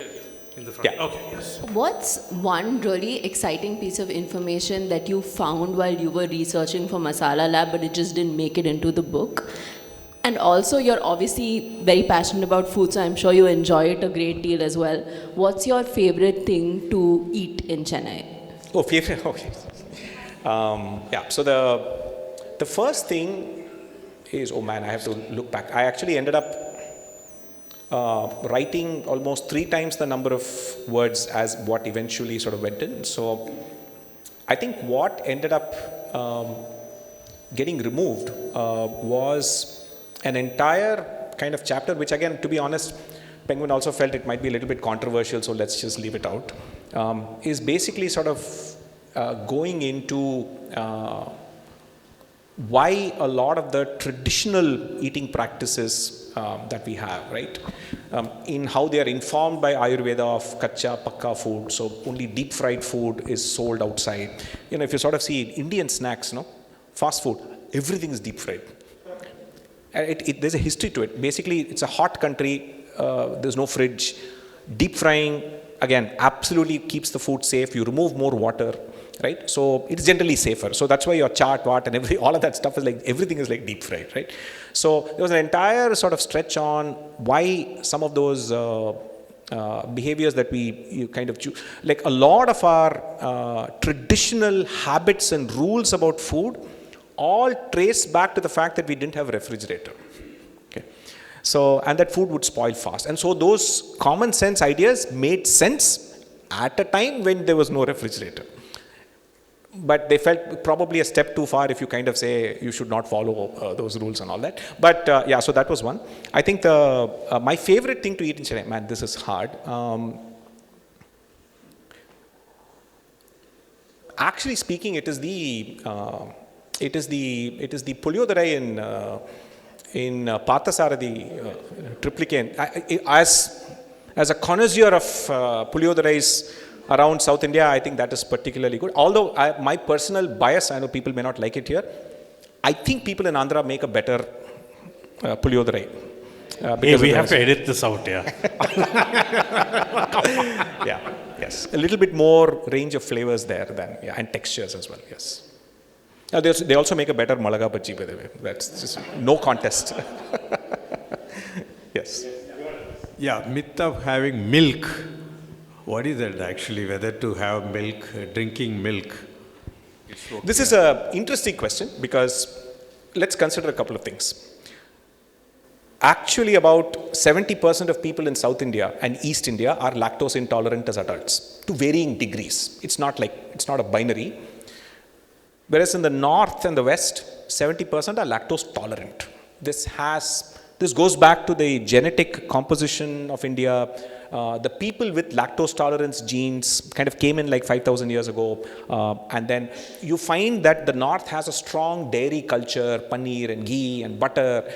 In the front. Yeah. Okay, yes. What's one really exciting piece of information that you found while you were researching for Masala Lab, but it just didn't make it into the book? And also, you're obviously very passionate about food, so I'm sure you enjoy it a great deal as well. What's your favorite thing to eat in Chennai? Oh, favorite. Okay. Yeah. So the first thing is, oh man, I have to look back. I actually ended up writing almost 3 times the number of words as what eventually sort of went in. So I think what ended up getting removed was an entire kind of chapter, which again, to be honest, Penguin also felt it might be a little bit controversial, so let's just leave it out, is basically sort of going into why a lot of the traditional eating practices that we have, right, in how they are informed by Ayurveda of kacha, pakka food, so only deep fried food is sold outside. If you sort of see Indian snacks, fast food, everything is deep fried. There's a history to it. Basically, it's a hot country, there's no fridge. Deep frying, again, absolutely keeps the food safe. You remove more water, right? So it's generally safer. So that's why your chaat, and all of that stuff is like, everything is like deep fried, right? So there was an entire sort of stretch on why some of those behaviors that you kind of choose. Like a lot of our traditional habits and rules about food all trace back to the fact that we didn't have a refrigerator. Okay. So, and that food would spoil fast. And so those common sense ideas made sense at a time when there was no refrigerator. But they felt probably a step too far if you kind of say you should not follow those rules and all that. But yeah, so that was one. I think my favorite thing to eat in Chennai, man, this is hard. Actually speaking, it is the Pulyodarai in Pathasarathi Triplicane. As a connoisseur of Pulyodarais around South India, I think that is particularly good. Although my personal bias, I know people may not like it here, I think people in Andhra make a better Pulyodarai. Hey, we have to edit this out, yeah. Yeah, yes. A little bit more range of flavors there and textures as well, yes. They also make a better Malaga bhaji, by the way. That's just no contest. Yes. Yeah, myth of having milk. What is that actually? Whether to have milk, drinking milk? This is an interesting question because let's consider a couple of things. Actually, about 70% of people in South India and East India are lactose intolerant as adults to varying degrees. It's not a binary. Whereas in the north and the west, 70% are lactose tolerant. This goes back to the genetic composition of India. The people with lactose tolerance genes kind of came in like 5,000 years ago. And then you find that the north has a strong dairy culture, paneer and ghee and butter.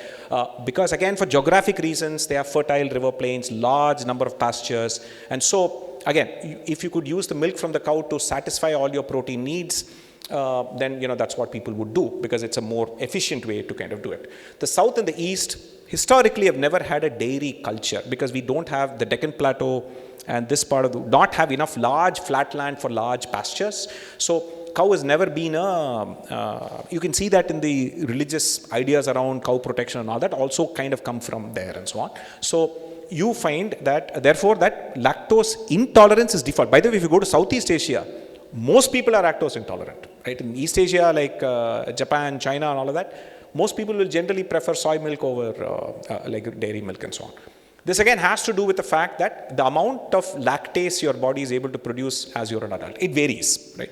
Because again, for geographic reasons, they have fertile river plains, large number of pastures. And so again, if you could use the milk from the cow to satisfy all your protein needs, then that's what people would do because it's a more efficient way to kind of do it. The south and the east historically have never had a dairy culture because we don't have the Deccan Plateau and this part of not have enough large flat land for large pastures. So cow has never been you can see that in the religious ideas around cow protection and all that also kind of come from there and so on. So you find that therefore that lactose intolerance is default. By the way, if you go to Southeast Asia, most people are lactose intolerant, right? In East Asia, like Japan, China and all of that, most people will generally prefer soy milk over like dairy milk and so on. This again has to do with the fact that the amount of lactase your body is able to produce as you're an adult, it varies, right?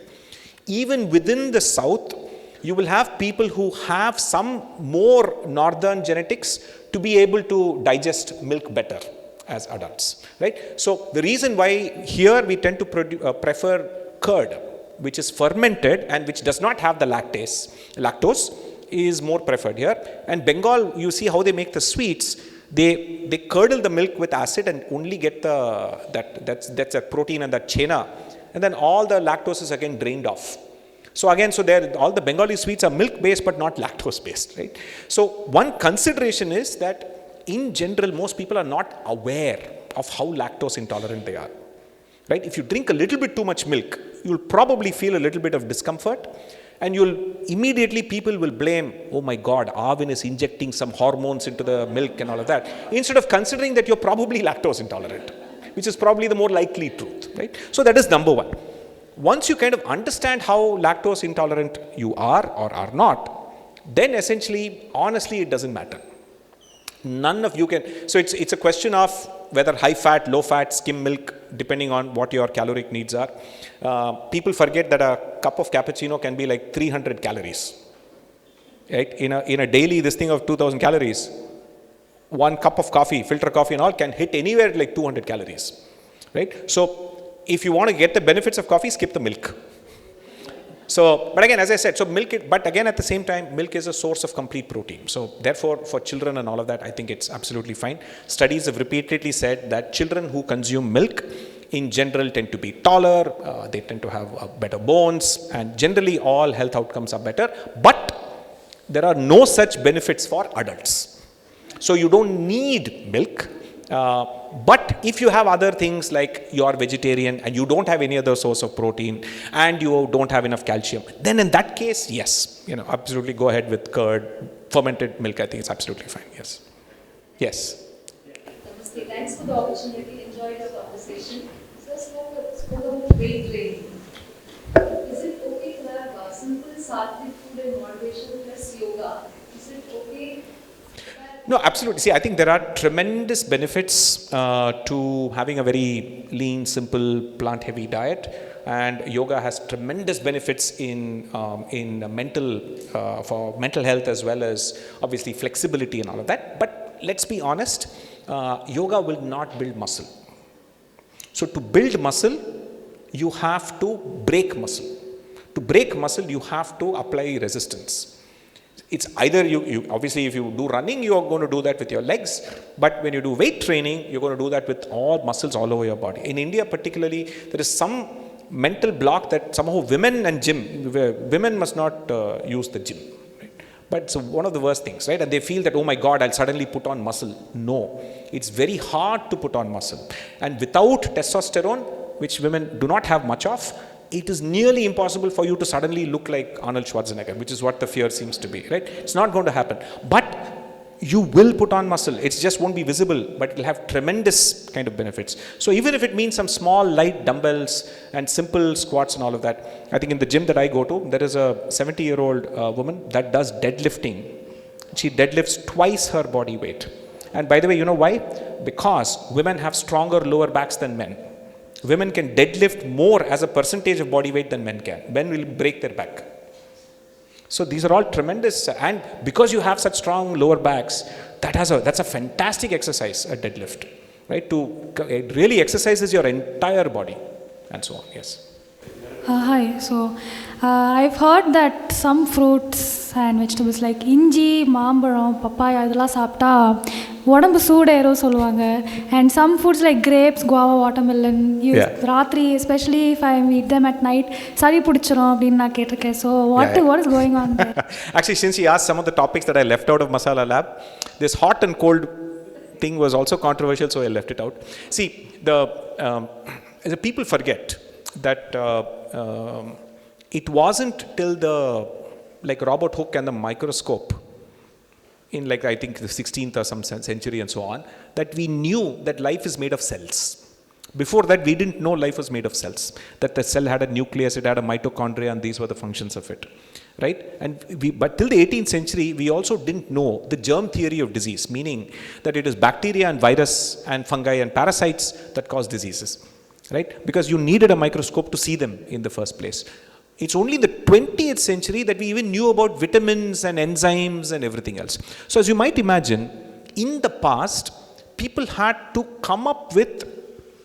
Even within the south, you will have people who have some more northern genetics to be able to digest milk better as adults, right? So the reason why here we tend to prefer curd, which is fermented and which does not have the lactose, is more preferred here. And Bengal, you see how they make the sweets. They curdle the milk with acid and only get that's a protein and that chena, and then all the lactose is again drained off. So again, all the Bengali sweets are milk based but not lactose based, right? So one consideration is that in general, most people are not aware of how lactose intolerant they are, right? If you drink a little bit too much milk, you'll probably feel a little bit of discomfort, and people will blame, oh my God, Arvind is injecting some hormones into the milk and all of that, instead of considering that you're probably lactose intolerant, which is probably the more likely truth, right? So that is number one. Once you kind of understand how lactose intolerant you are or are not, then essentially, honestly, it doesn't matter. None of you can, so it's a question of whether high fat, low fat, skim milk, depending on what your caloric needs are. People forget that a cup of cappuccino can be like 300 calories, right? In a daily, this thing of 2000 calories, one cup of coffee, filter coffee and all, can hit anywhere like 200 calories, right? So if you want to get the benefits of coffee, skip the milk. So, but again, as I said, so milk, but again, at the same time, milk is a source of complete protein. So therefore, for children and all of that, I think it's absolutely fine. Studies have repeatedly said that children who consume milk in general tend to be taller, they tend to have better bones, and generally all health outcomes are better. But there are no such benefits for adults. So you don't need milk. But if you have other things like you are vegetarian and you don't have any other source of protein and you don't have enough calcium, then in that case, yes, absolutely go ahead with curd, fermented milk. I think it's absolutely fine. Yes. Yes. Namaste. Thanks for the opportunity. Enjoyed the conversation. So spoke about weight training. Is it okay to have simple sattvic food in moderation plus yoga? Is it okay? No, absolutely. See, I think there are tremendous benefits to having a very lean, simple, plant-heavy diet, and yoga has tremendous benefits in mental for mental health as well as obviously flexibility and all of that. But let's be honest, yoga will not build muscle. So to build muscle, you have to break muscle. To break muscle, you have to apply resistance. It's either you obviously, if you do running, you are going to do that with your legs, but when you do weight training, you're going to do that with all muscles all over your body. In India particularly, there is some mental block that somehow women must not use the gym, right? But it's one of the worst things, right? And they feel that, oh my God, I'll suddenly put on muscle. No, it's very hard to put on muscle, and without testosterone, which women do not have much of, it is nearly impossible for you to suddenly look like Arnold Schwarzenegger, which is what the fear seems to be, right? It's not going to happen. But you will put on muscle. It just won't be visible, but it will have tremendous kind of benefits. So even if it means some small light dumbbells and simple squats and all of that, I think in the gym that I go to, there is a 70-year-old woman that does deadlifting. She deadlifts twice her body weight. And by the way, you know why? Because women have stronger lower backs than men. Women can deadlift more as a percentage of body weight than men can. Men will break their back. So these are all tremendous, and because you have such strong lower backs, that's a fantastic exercise, a deadlift, right? It really exercises your entire body, and so on. Yes. Hi. So I've heard that some fruits and vegetables like inji, மாம்பழம், papaya இதெல்லாம் சாப்பிட்டா உடம்பு சூடேறும் சொல்லுவாங்க, and some foods like grapes, guava, watermelon, ராத்திரி especially if I eat them at night சளி பிடிச்சிரும் அப்படின்னு நான் கேட்டிருக்கேன். So what is going on there? Actually, since you asked some of the topics that I left out of Masala Lab, this hot and cold thing was also controversial, so I left it out. See, the people forget that it wasn't till the Robert Hooke and the microscope in I think the 16th or some century and so on, that we knew that life is made of cells. Before that, we didn't know life was made of cells, that the cell had a nucleus, it had a mitochondria, and these were the functions of it, right? But till the 18th century, we also didn't know the germ theory of disease, meaning that it is bacteria and virus and fungi and parasites that cause diseases, right? Because you needed a microscope to see them in the first place. It's only in the 20th century that we even knew about vitamins and enzymes and everything else. So as you might imagine, in the past, people had to come up with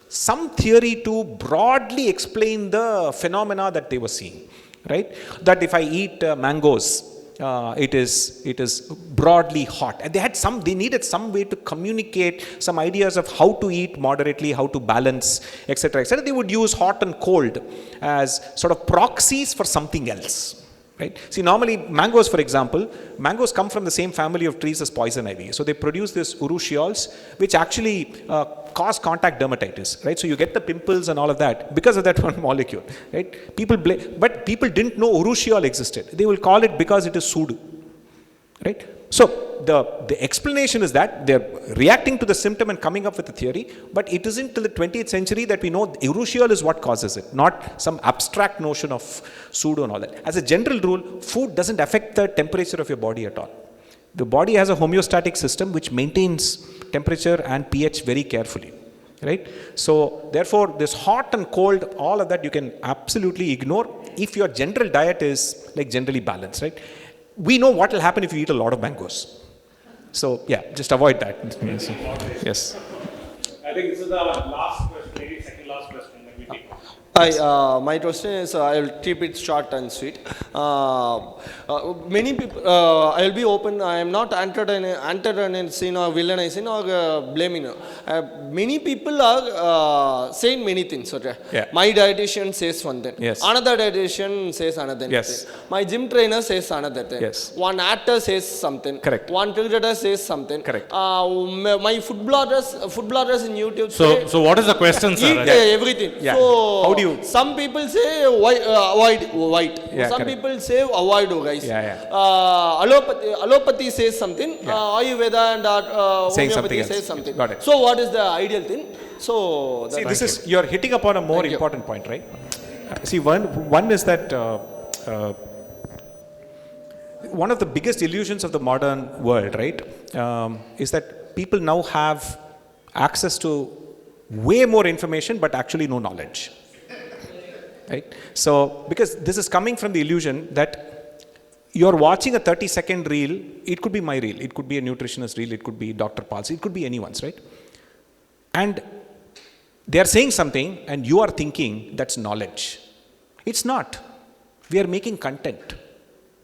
some theory to broadly explain the phenomena that they were seeing, right? That if I eat mangoes it is broadly hot. And they needed some way to communicate some ideas of how to eat moderately, how to balance, etc., etc. They would use hot and cold as sort of proxies for something else. Right? See, normally mangoes, for example, mangoes come from the same family of trees as poison ivy. So they produce this urushiol, which actually cause contact dermatitis. Right? So you get the pimples and all of that because of that one molecule. Right? But people didn't know urushiol existed. They will call it because it is sudu. Right? So the explanation is that they're reacting to the symptom and coming up with a theory, but it isn't till the 20th century that we know urushiol is what causes it, not some abstract notion of pseudo and all that. As a general rule, food doesn't affect the temperature of your body at all. The body has a homeostatic system which maintains temperature and pH very carefully. Right? So therefore, this hot and cold, all of that you can absolutely ignore if your general diet is like generally balanced. Right? We know what will happen if you eat a lot of mangoes. So yeah, just avoid that. Yes. I think this is the last question, maybe second last question that we take. Hi, my question is, I'll keep it short and sweet. Many people, I'll be open, I am not antagonizing or villainizing or blaming. Many people are saying many things. Okay? Yeah. My dietitian says one thing. Yes. Another dietitian says another Yes. thing. My gym trainer says another thing. Yes. One actor says something. Correct. One cricketer says something. Correct. My food bloggers in YouTube So what is the question, sir? eat everything. Yeah. So How do you? some people say avoid white. Yeah, Some correct. people say avoid rice. Yeah. Allopathy says something. Ayurveda and Saying homeopathy something else. says something. Got it. So what is the ideal thing? So See, you're hitting upon a more important point, right? See, one is that one of the biggest illusions of the modern world, right, is that people now have access to way more information, but actually no knowledge. Right? So, because this is coming from the illusion that you're watching a 30-second reel, it could be my reel, it could be a nutritionist reel, it could be Dr. Paul's, it could be anyone's, right? And they are saying something and you are thinking that's knowledge. It's not. We are making content.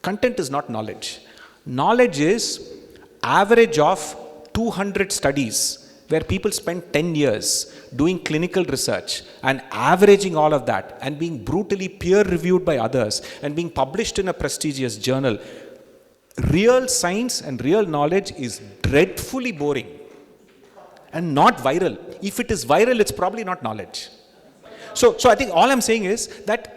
Content is not knowledge. Knowledge is average of 200 studies where people spend 10 years doing clinical research and averaging all of that and being brutally peer reviewed by others and being published in a prestigious journal. Real science and real knowledge is dreadfully boring and not viral. If it is viral, it's probably not knowledge. So I think all I'm saying is that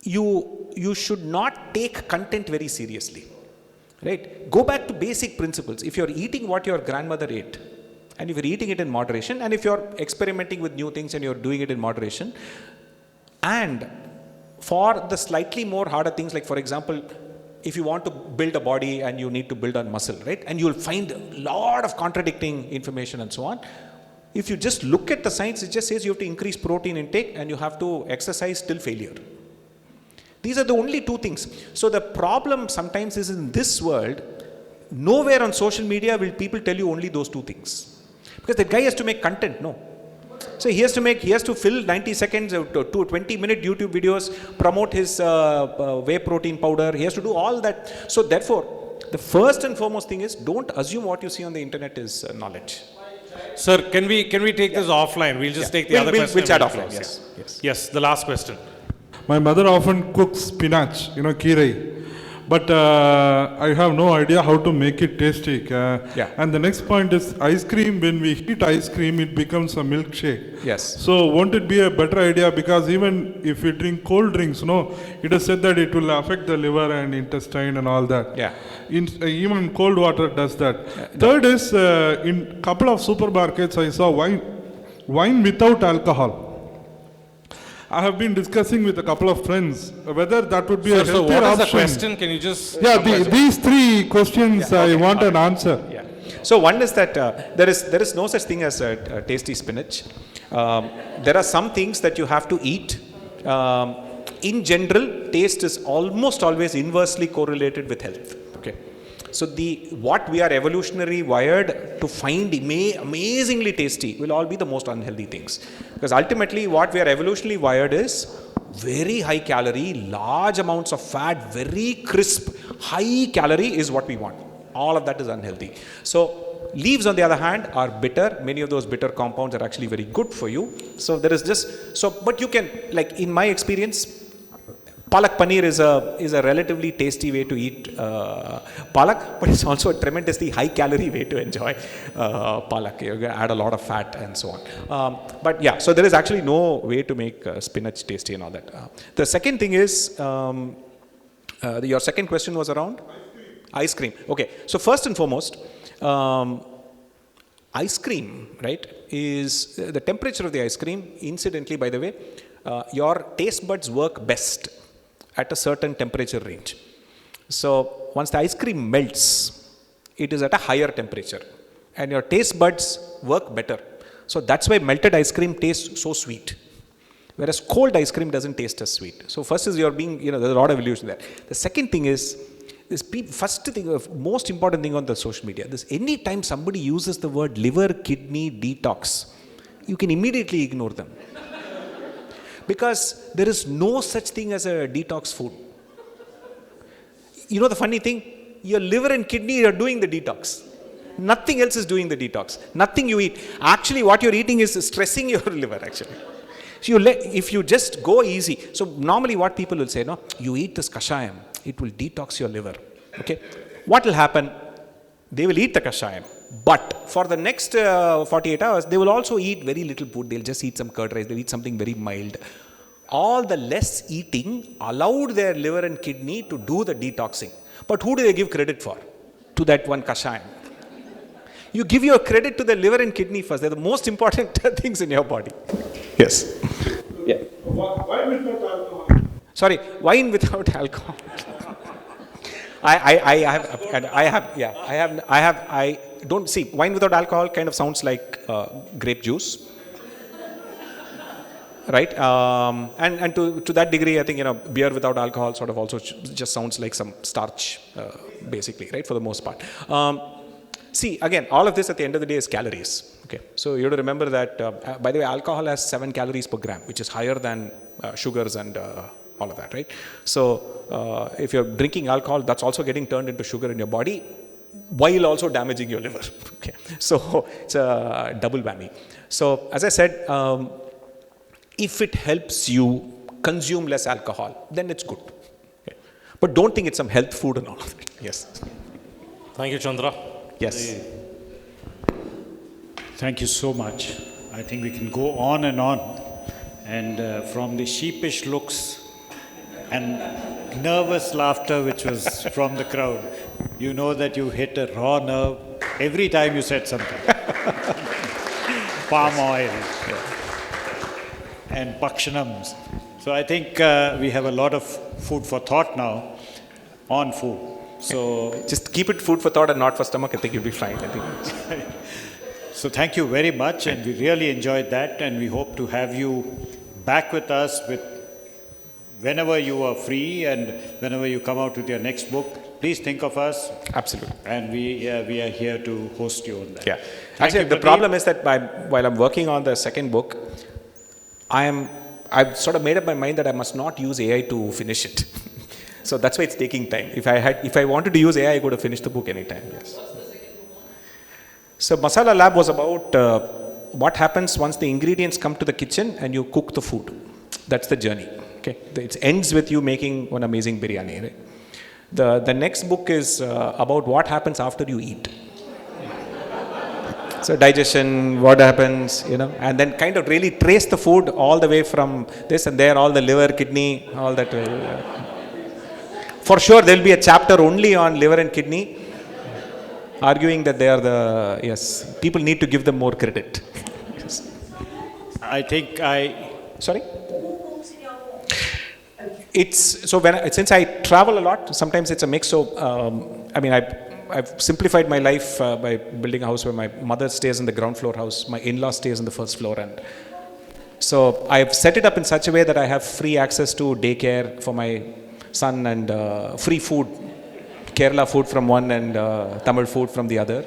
you should not take content very seriously. Right? Go back to basic principles. If you're eating what your grandmother ate, and if you're eating it in moderation, and if you're experimenting with new things and you're doing it in moderation, and for the slightly more harder things, like for example, if you want to build a body and you need to build on muscle, right? And you'll find a lot of contradicting information and so on. If you just look at the science, it just says you have to increase protein intake and you have to exercise till failure. These are the only two things. So the problem sometimes is in this world, nowhere on social media will people tell you only those two things. Because that guy has to make content, no. So he has to fill 90 seconds to 20-minute YouTube videos, promote his whey protein powder. He has to do all that. So therefore, the first and foremost thing is don't assume what you see on the internet is knowledge. Sir, can we take this offline? We'll just take the other question. We'll chat offline. Yes. The last question. My mother often cooks spinach, kirai. But I have no idea how to make it tasty. And the next point is ice cream. When we heat ice cream, it becomes a milkshake. Yes. So won't it be a better idea? Because even if we drink cold drinks, it is said that it will affect the liver and intestine and all that. Yeah. Even cold water does that. Third is in couple of supermarkets I saw wine without alcohol. I have been discussing with a couple of friends whether that would be a healthier option. So what is the question? Can you just... these three questions I want an answer. Yeah. So one is that there is no such thing as a tasty spinach. There are some things that you have to eat. In general, taste is almost always inversely correlated with health. Okay. So what we are evolutionarily wired to find amazingly tasty will all be the most unhealthy things. Because ultimately what we are evolutionarily wired is very high calorie, large amounts of fat, very crisp, high calorie is what we want. All of that is unhealthy. So leaves, on the other hand, are bitter. Many of those bitter compounds are actually very good for you. So there is just, so, but you can, like in my experience, palak paneer is a relatively tasty way to eat palak, but it's also a tremendously high calorie way to enjoy palak. You add a lot of fat and so on. But yeah, so there is actually no way to make spinach tasty and all that. The second thing is, your second question was around? Ice cream. Okay, so first and foremost, ice cream, right, is the temperature of the ice cream, incidentally, by the way, your taste buds work best at a certain temperature range. So once the ice cream melts, it is at a higher temperature and your taste buds work better. So that's why melted ice cream tastes so sweet, whereas cold ice cream doesn't taste as sweet. So first is you're being, there's a lot of illusion there. The second thing is, first thing, most important thing on the social media, this any time somebody uses the word liver, kidney, detox, you can immediately ignore them. Because there is no such thing as a detox food. You know the funny thing? Your liver and kidney are doing the detox. Nothing else is doing the detox. Nothing you eat. Actually, what you're eating is stressing your liver, actually. So if you just go easy. So normally what people will say, no, you eat this kashayam, it will detox your liver. Okay? What will happen? They will eat the kashayam. But for the next 48 hours, they will also eat very little food. They'll just eat some curd rice. They'll eat something very mild. All the less eating allowed their liver and kidney to do the detoxing. But who do they give credit for? To that one kashayam. You give your credit to the liver and kidney first. They're the most important things in your body. Yes. Yeah. Wine without alcohol. Sorry, wine without alcohol. I don't see, wine without alcohol kind of sounds like grape juice, right? And to that degree, I think, beer without alcohol sort of also just sounds like some starch, basically, right? For the most part. See, again, all of this at the end of the day is calories. Okay, so you have to remember that, by the way, alcohol has 7 calories per gram, which is higher than sugars and all of that, right? So if you're drinking alcohol, that's also getting turned into sugar in your body while also damaging your liver. Okay, so it's a double whammy. So as I said, if it helps you consume less alcohol, then it's good. Okay. But don't think it's some health food and all of it. Yes. Thank you, Chandra. Yes. Thank you so much. I think we can go on. And from the sheepish looks and nervous laughter which was from the crowd, you know that you hit a raw nerve every time you said something. Palm oil and Pakshanams. So I think we have a lot of food for thought now on food. So just keep it food for thought and not for stomach. I think you'll be fine. I think. So thank you very much, and we really enjoyed that, and we hope to have you back with us whenever you are free and whenever you come out with your next book. Please think of us. Absolutely. And we are here to host you on that. Yeah. Actually, the problem is that while I'm working on the second book, I've sort of made up my mind that I must not use AI to finish it. So that's why it's taking time. If I wanted to use AI, I could have finished the book anytime. Yes. So Masala Lab was about what happens once the ingredients come to the kitchen and you cook the food. That's the journey. Okay. It ends with you making one amazing biryani. Right? The next book is about what happens after you eat. So digestion, what happens, and then kind of really trace the food all the way from this and there, all the liver, kidney, all that. For sure, there will be a chapter only on liver and kidney, arguing that they are people need to give them more credit. Yes. I think Sorry? Since I travel a lot, sometimes it's a mix. So, I've simplified my life by building a house where my mother stays in the ground floor house, my in-law stays in the first floor, and so I've set it up in such a way that I have free access to daycare for my son and free food, Kerala food from one and Tamil food from the other.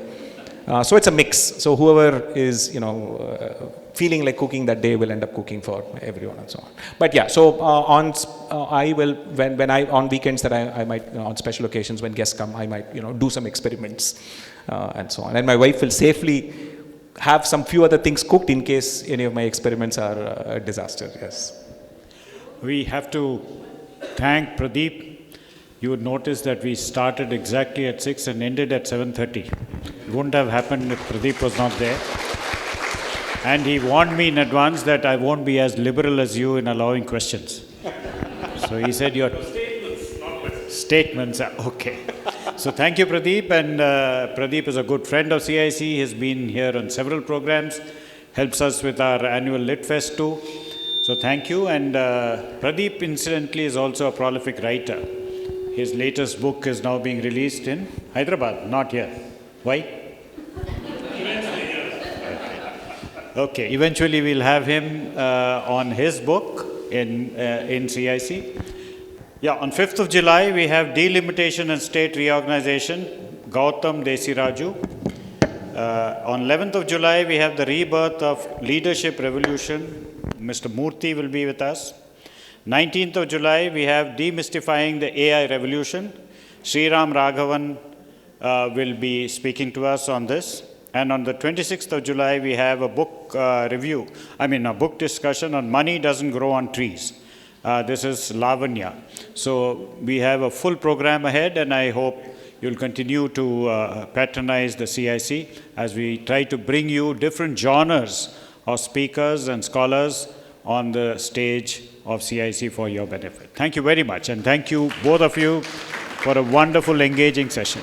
So it's a mix. So whoever is, feeling like cooking that day will end up cooking for everyone and so on. But yeah, so I will, when I, on weekends that I might, on special occasions when guests come, I might, do some experiments and so on. And my wife will safely have some few other things cooked in case any of my experiments are a disaster, yes. We have to thank Pradeep. You would notice that we started exactly at 6 and ended at 7:30. It wouldn't have happened if Pradeep was not there. And he warned me in advance that I won't be as liberal as you in allowing questions. So he said your statements are okay. So thank you, Pradeep. And Pradeep is a good friend of CIC. He has been here on several programs, helps us with our annual Lit Fest too. So thank you. And Pradeep, incidentally, is also a prolific writer. His latest book is now being released in Hyderabad, not here. Why? Okay, eventually we'll have him on his book in CIC. Yeah, on 5th of July, we have Delimitation and State Reorganization, Gautam Desiraju. On 11th of July, we have the rebirth of Leadership Revolution. Mr. Murthy will be with us. 19th of July, we have Demystifying the AI Revolution. Sriram Raghavan will be speaking to us on this. And on the 26th of July, we have a book a book discussion on Money Doesn't Grow on Trees. This is Lavanya. So we have a full program ahead, and I hope you'll continue to patronize the CIC as we try to bring you different genres of speakers and scholars on the stage of CIC for your benefit. Thank you very much, and thank you, both of you, for a wonderful, engaging session.